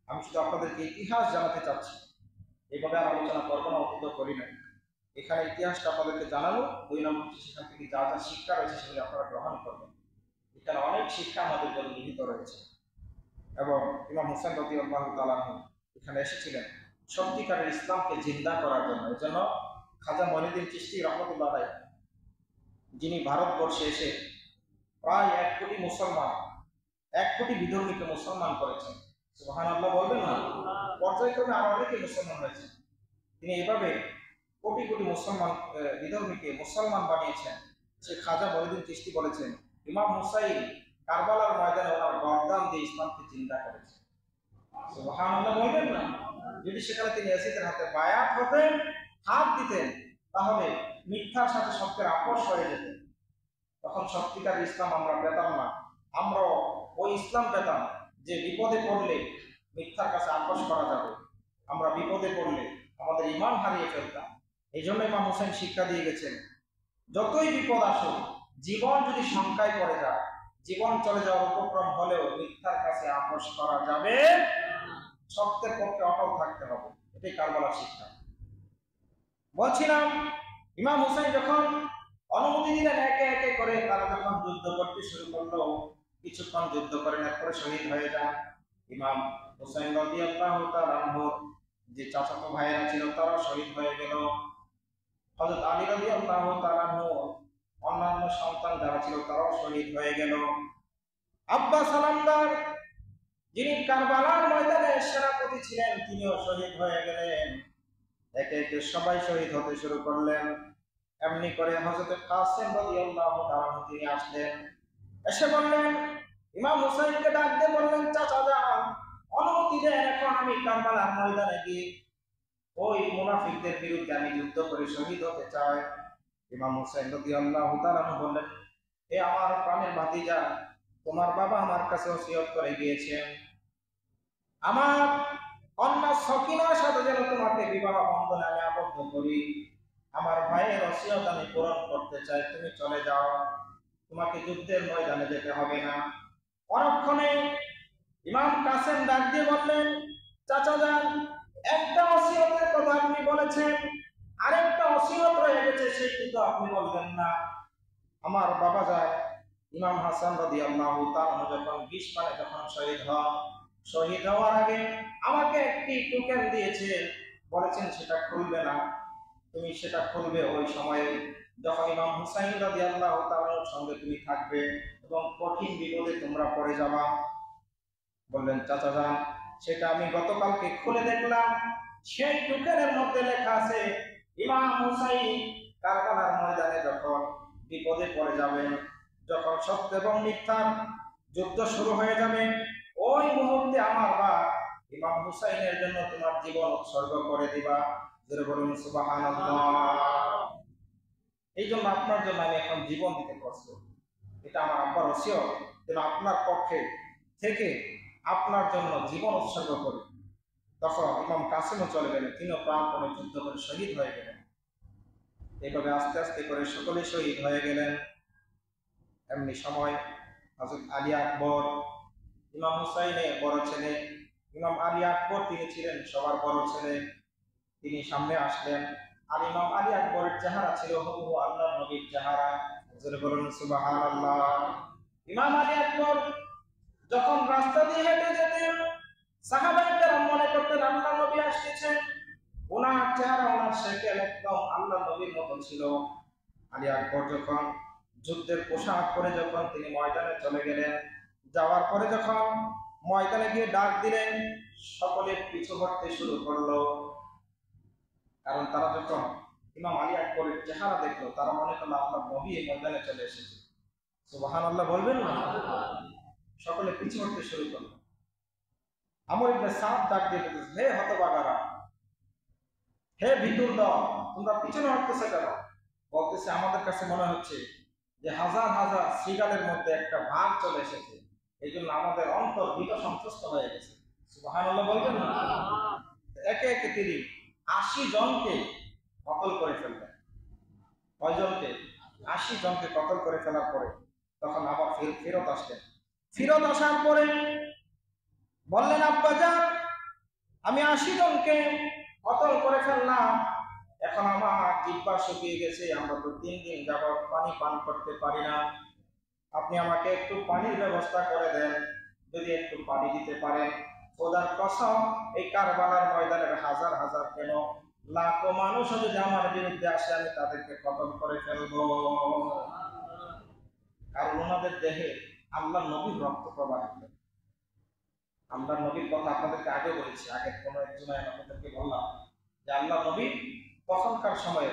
আমি শুধু আপনাদেরকে ইতিহাস জানাতে চাচ্ছি, এইভাবে আর আলোচনা করবো না, অতীত করি না। এখানে ইতিহাসটা আপনাদেরকে জানানো, 2 নম্বর সেখান থেকে যা যা শিক্ষা রয়েছে সেগুলি আপনারা গ্রহণ করবেন। এখানে অনেক শিক্ষা আমাদের জন্য নিহিত রয়েছে। এবং ইমাম হুসাইন রাদিয়াল্লাহু তাআলা এখানে এসেছিলেন সত্যিকারের ইসলামকে জিন্দা করার জন্য। এই জন্য খাজা মঈনুদ্দিন চিশতি রহমতুল্লাহ আলাইহি, যিনি ভারতবর্ষে এসে প্রায় 1 কোটি মুসলমান, 1 কোটি বিধর্মীকে মুসলমান করেছেন। সুবহানাল্লাহ বলবেন না? পর্যায়ক্রমে আরো অনেকে মুসলমান হয়েছে। তিনি এভাবে কোটি কোটি মুসলমান বিধর্মীকে মুসলমান বানিয়েছেন। সে খাজা মঈনুদ্দিন চিশতি বলেছেন, ইমাম হুসাইন কারবালার ময়দানে ওনার গর্দান দিয়ে ইসলামকে জিন্দা করেছেন। সুবহানাল্লাহ বলবেন না? যদি সেখানে তিনি ইয়াজিদের হাতে বায়াত হতেন, হাত দিতেন, তাহলে মিথ্যার সাথে সত্যের আপোষ হয়ে যেত। তখন সত্যিকার ইসলাম আমরা পেতাম না। আমরা ওই ইসলাম পেতাম যে বিপদে পড়লে মিথ্যার কাছে আপোষ করা যাবে, আমরা বিপদে পড়লে আমাদের ঈমান হারিয়ে ফেলতাম। এই জন্য ইমাম হুসাইন শিক্ষা দিয়ে গেছেন, যতই বিপদ আসুক, জীবন যদি শঙ্কায় পড়ে যায়, জীবন চলে যাওয়ার উপক্রম হলেও মিথ্যার কাছে আপোষ করা যাবে, সত্যের পক্ষে অটল থাকতে হবে। এটাই কারবালার শিক্ষা। বলছিলাম, ইমাম হুসাইন যখন অনুমতি দিলেন, একে একে করে তারা যখন যুদ্ধ করতে শুরু করলো, কিছুক্ষণ যুদ্ধ করেন, এরপরে শহীদ হয়ে যান। ইমাম হুসাইন রাদিয়াল্লাহু তাআলা যে চাচাতো ভাইয়েরা ছিল তারা শহীদ হয়ে গেল। হযরত আলী রাদিয়াল্লাহু তাআলা অন্যান্য সন্তান যারা ছিল তারাও শহীদ হয়ে গেল। আব্বাস সালামদার, যিনি কারবালার ময়দানে সেনাপতি ছিলেন, তিনিও শহীদ হয়ে গেলেন। একে একে সবাই শহীদ হতে শুরু করলেন। এমনি করে হযরত কাসেম রাদিয়াল্লাহু তাআলা তিনি আসলেন, এসে বললেন, ইমাম হুসাইনকে ডাক দিয়ে বললেন, চাচা যান, অনুমতি দেন, এখন আমি কারবালার ময়দানে গিয়ে ওই মুনাফিকদের বিরুদ্ধে আমি যুদ্ধ করে শহীদ হতে চাই। ইমাম হুসাইন রাদিয়াল্লাহু তাআলা বললেন, হে আমার প্রাণের ভাতিজা, তোমার বাবা আমার কাছে ওসিয়ত করে গিয়েছেন, আমার কন্যা সকিনার সাথে যেন তোমাকে বিবাহ বন্ধনে আমি আবদ্ধ করি। আমার ভাইয়ের ওসিয়ত আমি পূরণ করতে চাই, তুমি চলে যাও, তোমাকে যুদ্ধের ময়দানে যেতে হবে না। পরক্ষণে ইমাম কাসেম ডাক দিয়ে বললেন, চাচা যান, একটা ওসিয়তের কথা আপনি বলেছেন, আরেকটা ওসিয়ত রয়ে গেছে, সেটি তো আপনি বলবেন না। আমার বাবা যায় ইমাম হাসান রাদিয়াল্লাহু তাআলা যখন 20 পারে যখন শহীদ হন, শহীদ হওয়ার আগে আমাকে একটি টোকেন দিয়েছেন, বলেছেন সেটা খুলবে না, তুমি সেটা খুলবে ওই সময়ে যখন ইমাম হুসাইন রাদিয়াল্লাহু তাআলার সঙ্গে তুমি থাকবে এবং কঠিন বিপদে তোমরা পড়ে যাবা। বললেন, চাচা যান, সেটা আমি গতকালকে খুলে দেখলাম, সেই টোকেনের মধ্যে লেখা আছে, ইমাম হুসাইন কারবালার ময়দানে যখন বিপদে পড়ে যাবেন, যখন সত্য এবং মিথ্যার যুদ্ধ শুরু হয়ে যাবে, ওই মুহূর্তে আমার বাপ ইমাম হুসাইনের জন্য তোমার জীবন উৎসর্গ করে দিবা। জোরে বলুন সুবহানাল্লাহ। এই জন্য আপনার জন্য আমি এখন জীবন দিতে প্রস্তুত। এটা আমার আব্বার ওসিয়ত, যেন আপনার পক্ষে থেকে আপনার জন্য জীবন উৎসর্গ করি। তখন ইমাম কাসেমও চলে গেলেন, তিনিও প্রাণপণে যুদ্ধ করে শহীদ হয়ে গেলেন। এইভাবে আস্তে আস্তে করে সকলে শহীদ হয়ে গেলেন। এমনি সময় হযরত আলী আকবর, ইমাম হুসাইনের বড় ছেলে, ইমাম আলী আকবর তিনি ছিলেন সবার বড় ছেলে, তিনি সামনে আসলেন। আর ইমাম আলী আকবরের চেহারা ছিল হুবহু আল্লাহর নবীর চেহারা। জোরে বলুন সুবহানাল্লাহ। ইমাম আলী আকবর যখন রাস্তা দিয়ে হেঁটে যেতেন, সাহাবায়ে কেরাম মনে করতেন আল্লাহর নবী আসছেন, ওনার চেহারা, ওনার শেকেল একদম আল্লাহর নবীর মতো ছিল। আলী আকবর যখন যুদ্ধের পোশাক পরে যখন তিনি ময়দানে চলে গেলেন, যাওয়ার পরে যখন ময়দানে গিয়ে ডাক দিলেন, সকলে পিছু হটতে শুরু করলো। কারণ তারা যখন ইমাম আলী আকবরের চেহারা দেখলো, তারা মনে করলো আল্লাহর নবী এই ময়দানে চলে এসেছে। সুবহানাল্লাহ বলবেন না? সকলে পিছু হটতে শুরু করলো। আমর ইবনে সাদ ডাক দিয়ে বলতেছে, হে হতভাগারা, হে ভিতর দল, তোমরা পিছনে হটতেছে কেন? বলতেছে, আমাদের কাছে মনে হচ্ছে যে হাজার হাজার শ্রীগালের মধ্যে একটা ভাগ চলে এসেছে, এই জন্য আমাদের অন্তর ভীত সন্ত্রস্ত হয়ে গেছে। সুবহানাল্লাহ বলবেন না? একে একে তিনি ৮০ জনকে কতল করে ফেললেন। কয়জনকে? ৮০ জনকে কতল করে ফেলার পরে তখন আবার ফেরত আসলেন। ফেরত আসার পরে বললেন, আব্বাজান, আমি ৮০ জনকে কতল করে ফেললাম, এখন আমার জিহ্বা শুকিয়ে গেছে, আমরা তো ৩ দিন যাবৎ পানি পান করতে পারি না, আপনি আমাকে একটু পানির ব্যবস্থা করে দেন, যদি একটু পানি দিতে পারেন। খোদার কসম, এই কারবালার ময়দানের হাজার হাজার কেন লাখো মানুষ যদি আমার বিরুদ্ধে আসে, আমি তাদেরকে কতল করে ফেলবো। কারণ ওনাদের দেহে আল্লাহ নবীর রক্ত প্রবাহিত। আল্লাহ নবীর কথা আপনাদেরকে আগে বলেছি, আগে কোনো এক জুমায় আপনাদেরকে বললাম যে আল্লাহ নবী তখনকার সময়ে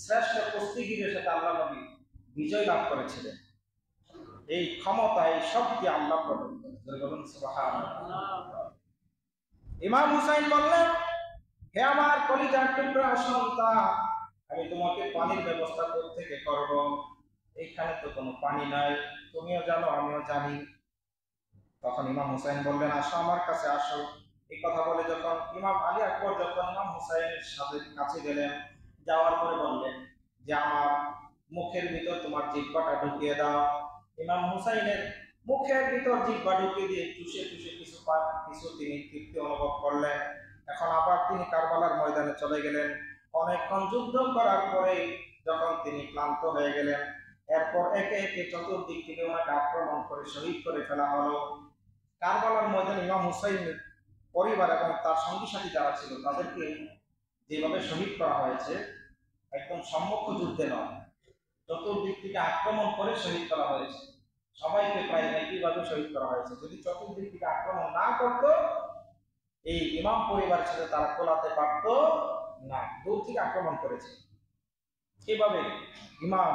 শ্রেষ্ঠ কুস্তিগীরের সাথে আল্লাহ নবী বিজয় লাভ করেছিলেন। এই ক্ষমতা, এই শক্তি আল্লাহ প্রদান করেন। সুবহানাল্লাহ। ইমাম হুসাইন বললেন, হে আমার কলিজার টুকরা সন্তান, আমি তোমাকে পানির ব্যবস্থা কোত্থেকে করব? এইখানে তো কোনো পানি নাই, তুমিও জানো আমিও জানি। তখন ইমাম হুসাইন বললেন, আসো আমার কাছে আসো। এই কথা বলে যখন ইমাম আলী আকবর যখন ইমাম হুসাইনের সাথে কাছে গেলেন, যাওয়ার পরে বললেন যে আমার মুখের ভিতর তোমার জিহ্বাটা ঢুকিয়ে দাও। ইমাম হুসাইনের মুখের ভিতর জিহ্বা ঢুকিয়ে দিয়ে চুষে চুষে কিছু তিনি তৃপ্তি অনুভব করলেন। এখন আবার তিনি কারবালার ময়দানে চলে গেলেন। অনেকক্ষণ যুদ্ধ করার পরে যখন তিনি ক্লান্ত হয়ে গেলেন, এরপর একে একে চতুর্দিক থেকে ওনাকে আক্রমণ করে শহীদ করে ফেলা হলো। কারবালার ময়দানে ইমাম হুসাইনের পরিবার এবং তার সঙ্গী সাথী যারা ছিল তাদেরকে যেভাবে শহীদ করা হয়েছে, একদম সম্মুখ যুদ্ধে নয়, চতুর্দিক থেকে আক্রমণ করে শহীদ করা হয়েছে। সবাইকে প্রায় একইভাবে শহীদ করা হয়েছে। যদি চতুর্দিক থেকে আক্রমণ না করতো, এই ইমাম পরিবারের সাথে তারা কোলাতে পারত না, দূর থেকে আক্রমণ করেছে। এভাবে ইমাম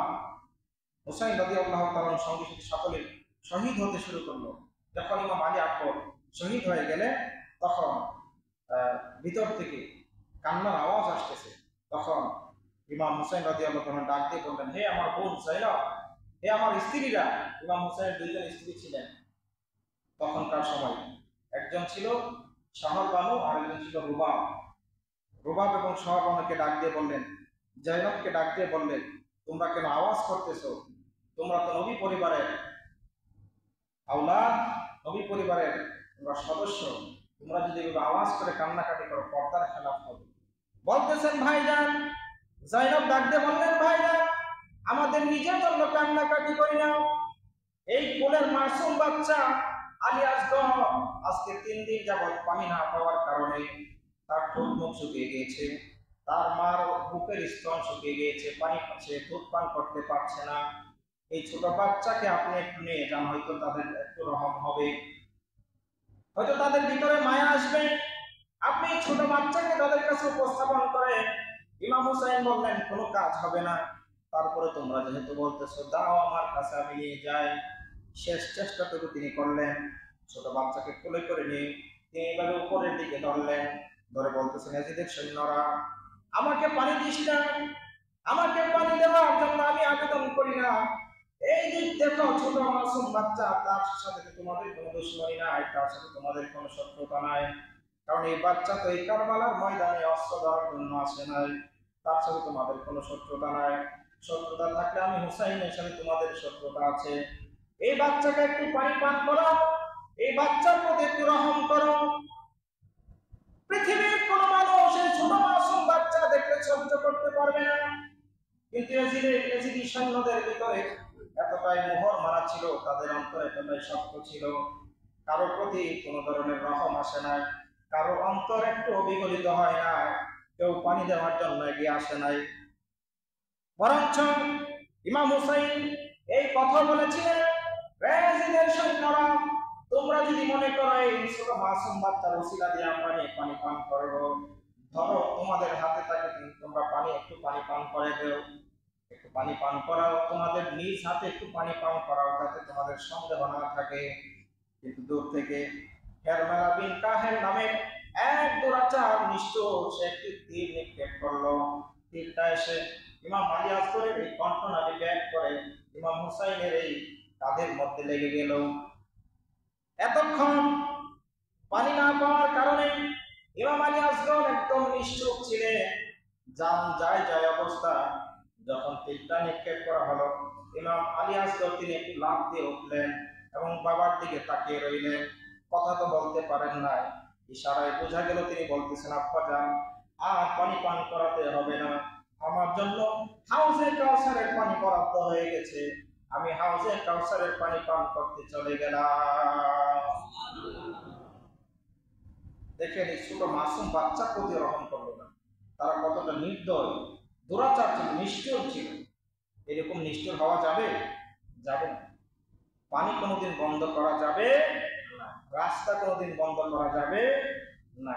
হুসাইন রাদিয়াল্লাহু তাআলার সঙ্গে সাথে সকলে শহীদ হতে শুরু করলো। যখন ইমাম আলী আকবর শহীদ হয়ে গেলে তখন ভিতর থেকে কান্নার আওয়াজ আসতেছে। তখন ইমাম হুসাইন রাদিয়াল্লাহু তাআলা ডাক দিয়ে বললেন, হে আমার বোন যায়নব, হে আমার স্ত্রীরা। ইমাম হুসাইনের দুইজন স্ত্রী ছিলেন তখনকার সময়, একজন ছিল শাহরবানু আর একজন ছিল রুবাব। রুবাব এবং শাহরবানুকে ডাক দিয়ে বললেন, জাইনবকে ডাক দিয়ে বললেন, তোমরা কেন আওয়াজ করতেছো? তোমরা তো নবী পরিবারের আওলাদ, নবী পরিবারের তোমরা সদস্য, তোমরা যদি এভাবে আওয়াজ করে কান্নাকাটি করো পর্দার খেলাফ হবে। বলতেছেন ভাইজান, জাইনব ডাক দিয়ে বললেন, ভাইজান, আমাদের নিজের জন্য কান্নাকাটি করি না, এই কোলের মাসুম বাচ্চা আলী আসগর আজকে ৩ দিন যাবৎ পানি না পাওয়ার কারণে তার ঠোঁট মুখ শুকিয়ে গিয়েছে, তার মার বুকের স্তন শুকিয়ে গিয়েছে, পানি পাচ্ছে, দুধ পান করতে পারছে না। এই ছোট বাচ্চাকে আপনি একটু নিয়ে যান, হয়তো তাদের একটু রহম হবে, হয়তো তাদের ভিতরে মায়া আসবে। আপনি ছোট বাচ্চাকে তাদের কাছে উপস্থাপন করে। ইমাম হুসাইন বললেন, কোনো কাজ হবে না, তারপরে তোমরা যেহেতু বলতেছো, দাও আমার কাছে, আমি নিয়ে যাই। শেষ চেষ্টাটুকু তিনি করলেন। ছোট বাচ্চাকে কোলে করে নিয়ে তিনি এভাবে উপরের দিকে ধরলেন, ধরে বলতেছেন, এজিদের সৈন্যরা, আমাকে পানি দিস না, আমাকে পানি দেওয়ার জন্য আমি আবেদন করি না। এই যে দেখো ছোট মাসুম বাচ্চা, তার সাথে তোমাদের কোনো দুশ্মনী নাই, তার সাথে তোমাদের কোনো শত্রুতা নাই, কারণ এই বাচ্চা তো এই কারবালার ময়দানে অস্ত্র ধরার জন্য আসে নাই, তার সাথে তোমাদের কোনো শত্রুতা নাই। শত্রুতা থাকলে আমি হুসাইনের সাথে তোমাদের শত্রুতা আছে। এই বাচ্চাকে একটু পানি পান করো, এই বাচ্চার প্রতি একটু রহম করো। পৃথিবীর কোন মানুষ এই ছোট মাসুম বাচ্চা দেখলে সহ্য করতে পারবে না, কিন্তু এজিদি সৈন্যদের ভিতরে এতটাই মোহর মারা ছিল, তাদের অন্তর এতটাই শক্ত ছিল, কারো প্রতি কোনো ধরনের রহম আসে না, কারো অন্তর একটু অবিগলিত হয় না, কেউ পানি দেওয়ার জন্য এগিয়ে আসে নাই। বরঞ্চ ইমাম হুসাইন এই কথা বলেছিলেন, রেজিদের সৈন্যরা, তোমরা যদি মনে করো এই ছোট মাসুম বাচ্চার ওসিলা দিয়ে আমরা পানি পান করবো, ধরো তোমাদের হাতে থাকে, তোমরা একটু পানি পান করে দেও, একটু পানি পান করাও, তোমাদের নিজ হাতে একটু পানি পান করাও, যাতে তোমাদের সন্দেহ না থাকে। কিন্তু দূর থেকে হেরমেলা বিন কাহেল নামে এক দুরাচার নিষ্ঠুর সে একটি তীর নিক্ষেপ করলো। তীরটা এসে ইমাম আলী আসগরের এই কণ্ঠনালী ব্যাগ করে ইমাম হুসাইনের এই কাঁধের মধ্যে লেগে গেল। এতক্ষণ পানি না পাওয়ার কারণে ইমাম আলী আসগর একদম নিশ্চুপ ছিলেন, জান যায় যায় অবস্থা। যখন তীরটা নিক্ষেপ করা হলো, ইমাম আলী আসগর তিনি একটি লাফ দিয়ে উঠলেন এবং বাবার দিকে তাকিয়ে রইলেন। কথা তো বলতে পারেন নাই, ইশারায় বোঝা গেল তিনি বলতেছেন, আব্বা যান আর পানি পান করাতে হবে না, আমার জন্য হাউজে কাউসারের পানি বরাদ্দ হয়ে গেছে, আমি হাউজে কাউসারের পানি পান করতে চলে গেলাম। দেখেন এই ছোট মাসুম বাচ্চা প্রতি রহম করলো না, তারা কতটা নির্দয়, দুরাচার ছিল, নিষ্ঠুর ছিল। এরকম নিষ্ঠুর হওয়া যাবে? যাবে না। পানি কোনোদিন বন্ধ করা যাবে না, রাস্তা কোনোদিন বন্ধ করা যাবে না।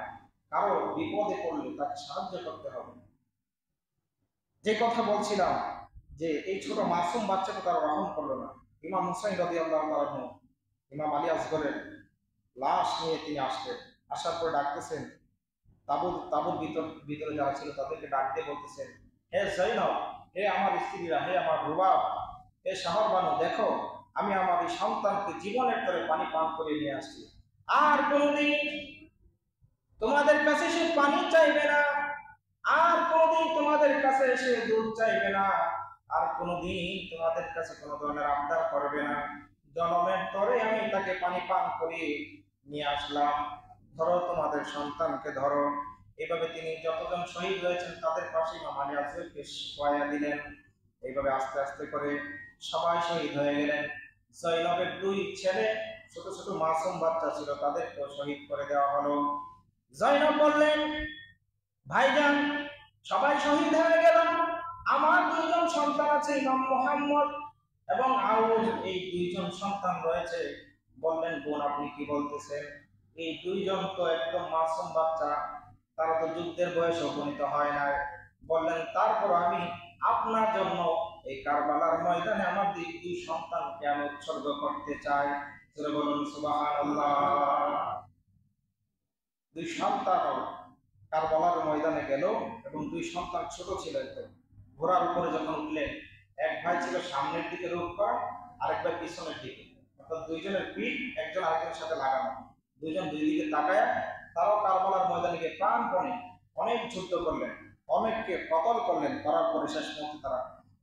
কারো বিপদে পড়লে তাকে সাহায্য করতে হবে। যে কথা বলছিলাম যে এই ছোট মাসুম বাচ্চাকে তারা রহম করলো না। ইমাম হুসাইন রাদিয়াল্লাহু তাআলা আনহু ইমাম আলী আসগরের লাশ নিয়ে তিনি আসলেন। আসার পর ডাকতেছেন, তাবুর ভিতরে যারা ছিল তাদেরকে ডাক দিয়ে বলতেছেন, হে জৈনব, হে আমার স্ত্রীরা, হে আমার রুবাব, হে শহর বানু, দেখো আমি আমার এই সন্তানকে জীবনের তরে পানি পান করে নিয়ে আসছি। আর কোনোদিন তোমাদের কাছে সে পানি চাইবে না, আর কোনোদিন তোমাদের কাছে এসে দুধ চাইবে না, আর কোনোদিন তোমাদের কাছে কোনো ধরনের আবদার করবে না। জনমের তরে আমি তাকে পানি পান করিয়ে নিয়ে আসলাম, ধরো তোমাদের সন্তানকে ধরো। এইভাবে তিনি যতজন শহীদ হয়েছেন তাদের পাশে ইমাম আলী আসগরকে শোয়া দিলেন। এইভাবে আস্তে আস্তে করে সবাই শহীদ হয়ে গেলেন। জৈনবের দুই ছেলে ছোট ছোট মাসুম বাচ্চা ছিল, তাদেরকেও শহীদ করে দেওয়া হলো। জৈনব বললেন, ভাইজান সবাই শহীদ হয়ে গেল, আমার দুইজন সন্তান আছে, ইমাম মুহাম্মদ এবং আউজ, এই দুইজন সন্তান রয়েছে। বললেন, বোন আপনি কি বলতেছেন? এই দুইজন তো একদম মাসুম বাচ্চা, তারা তো যুদ্ধের বয়সে উপনীত হয় নাই। বললেন, তারপর আমি আপনার জন্য এই কারবালার ময়দানে আমার দুই সন্তানকে আমি উৎসর্গ করতে চাই। বলুন সুবহানাল্লাহ। দুই সন্তান কারবালার ময়দানে গেল এবং দুই সন্তান ছোট ছিল একদম। ঘোড়ার উপরে যখন উঠলেন, এক ভাই ছিল সামনের দিকে রোগ করা, আরেক ভাই পিছনের দিকে, অর্থাৎ দুইজনের পিঠ একজন আরেকজনের সাথে লাগানো। দুইজন দুই দিকে তাকায় তারাও কারবালার ময়দানে গিয়ে প্রাণপণে অনেক যুদ্ধ করলেন, অনেককে কতল করলেন, করার পরে শেষ মুহূর্তে তারা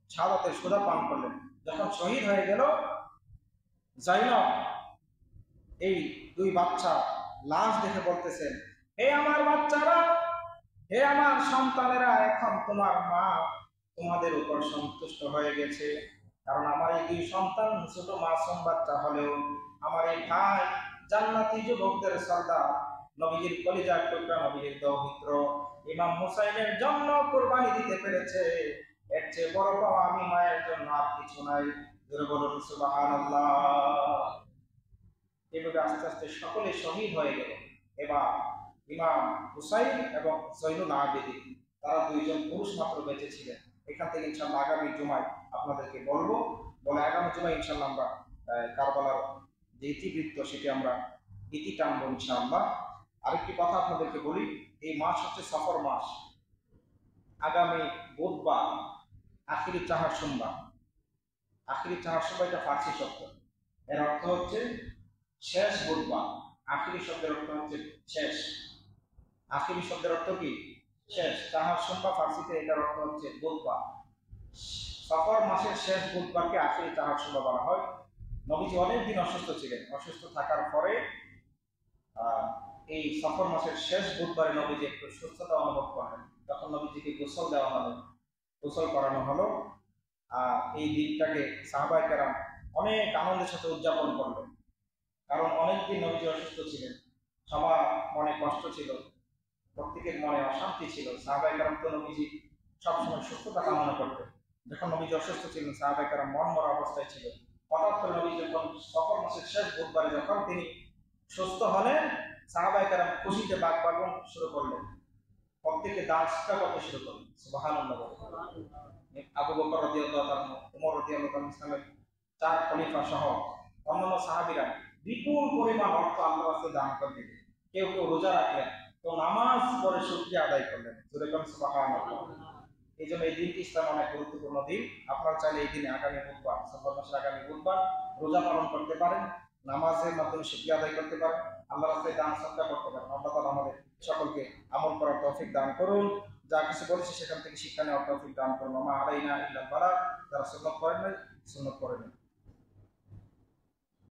শাহাদাতের সুধা পান করলেন। যখন শহীদ হয়ে গেল, জৈনব এই দুই বাচ্চা লাশ দেখে বলতেছেন, হে আমার বাচ্চারা, হে আমার সন্তানেরা, এখন তোমার মা তোমাদের উপর সন্তুষ্ট হয়ে গেছে। কারণ আমার এই দুই সন্তান ছোট মাসুম বাচ্চা হলেও আমার এই ভাই জান্নাতি যুবকদের সর্দার, নবীজির কলিজার টুকরা, নবীজির দৌহিত্র ইমাম হুসাইনের জন্য কুরবানি দিতে পেরেছে। এর চেয়ে বড় পাওয়া আমি মায়ের জন্য আর কিছু নাই। বলুন সুবহানাল্লাহ। এভাবে আস্তে আস্তে সকলে শহীদ হয়ে গেল। এবার ইমাম হুসাইন এবং জৈনুল আবেদিন, তারা দুইজন পুরুষ মাত্র বেঁচে ছিলেন। এখান থেকে ইনশাআল্লাহ আগামী জুমায় আপনাদেরকে বলবো, বলে আগামী জুমায় ইনশাআল্লাহ আমরা কারবালার যে ইতিবৃত্ত সেটি আমরা ইতি টানবো ইনশাআল্লাহ। আরেকটি কথা আপনাদেরকে বলি, এই মাস হচ্ছে সফর মাস। আগামী বুধবার আখিরি চাহার সোমবার, আখিরি চাহার সোমবার এটা ফার্সি শব্দ, এর অর্থ হচ্ছে শেষ বুধবার। আখিরি শব্দের অর্থ হচ্ছে শেষ, আখিরি শব্দের অর্থ কি? শেষ। চাহার সোমবার ফার্সিতে এটার অর্থ হচ্ছে বুধবার। সফর মাসের শেষ বুধবারকে আখিরি চাহার সোমবার বলা হয়। নবীজি অনেকদিন অসুস্থ ছিলেন, অসুস্থ থাকার পরে এই সফর মাসের শেষ বুধবারে নবীজি একটু সুস্থতা অনুভব করেন, তখন নবীজিকে গোসল দেওয়া হলো, গোসল করানো হলো। এই দিনটাকে সাহাবায়ে কেরাম অনেক আনন্দের সাথে উদযাপন করলেন। কারণ অনেকদিন নবীজি অসুস্থ ছিলেন, সবার মনে কষ্ট ছিল, প্রত্যেকের মনে অশান্তি ছিল। সাহাবায়ে কেরাম তো নবীজি সবসময় সুস্থতা কামনা করতেন। যখন নবীজি অসুস্থ ছিলেন, সাহাবায়ে কেরাম মন মরা অবস্থায় ছিল। হঠাৎ করে নবী যখন সফর মাসের শেষ বুধবারে যখন তিনি সুস্থ হলেন, সাহাবায়ে কেরাম খুশিতে বাগবাগন শুরু করলেন, প্রত্যেকে দান শিক্ষা করতে শুরু করলেন। সুবহানাল্লাহ। আবু বকর রাদিয়াল্লাহু তাআলা, ওমর রাদিয়াল্লাহু তাআলা, ইসলামের 4 খলিফা সহ অন্যান্য সাহাবীরা বিপুল পরিমাণ অর্থ আল্লাহ রাস্তায় দান করে দিবে। কেউ কেউ রোজা রাখলেন, তো নামাজ পড়ে শুকরিয়া আদায় করলেন, যেরকম সুবহানাল্লাহ। এই জন্য এই দিনটি ইসলাম অনেক গুরুত্বপূর্ণ দিন। আপনারা চাইলে এই দিনে আগামী বুধবার, সফর মাসের আগামী বুধবার রোজা পালন করতে পারেন, নামাজের মাধ্যমে শুকরিয়া আদায় করতে পারেন, আল্লাহ রাস্তায় দান সদকা করতে পারেন। আল্লাহ তাআলা আমাদের সকলকে আমল করার তৌফিক দান করুন। যা কিছু বলেছি সেখান থেকে শিক্ষা নেওয়ার তৌফিক দান করুন। মা আলাইনা ইল্লাল বালাগ। যারা সুন্নাত করেন নাই, সুন্নাত করেন।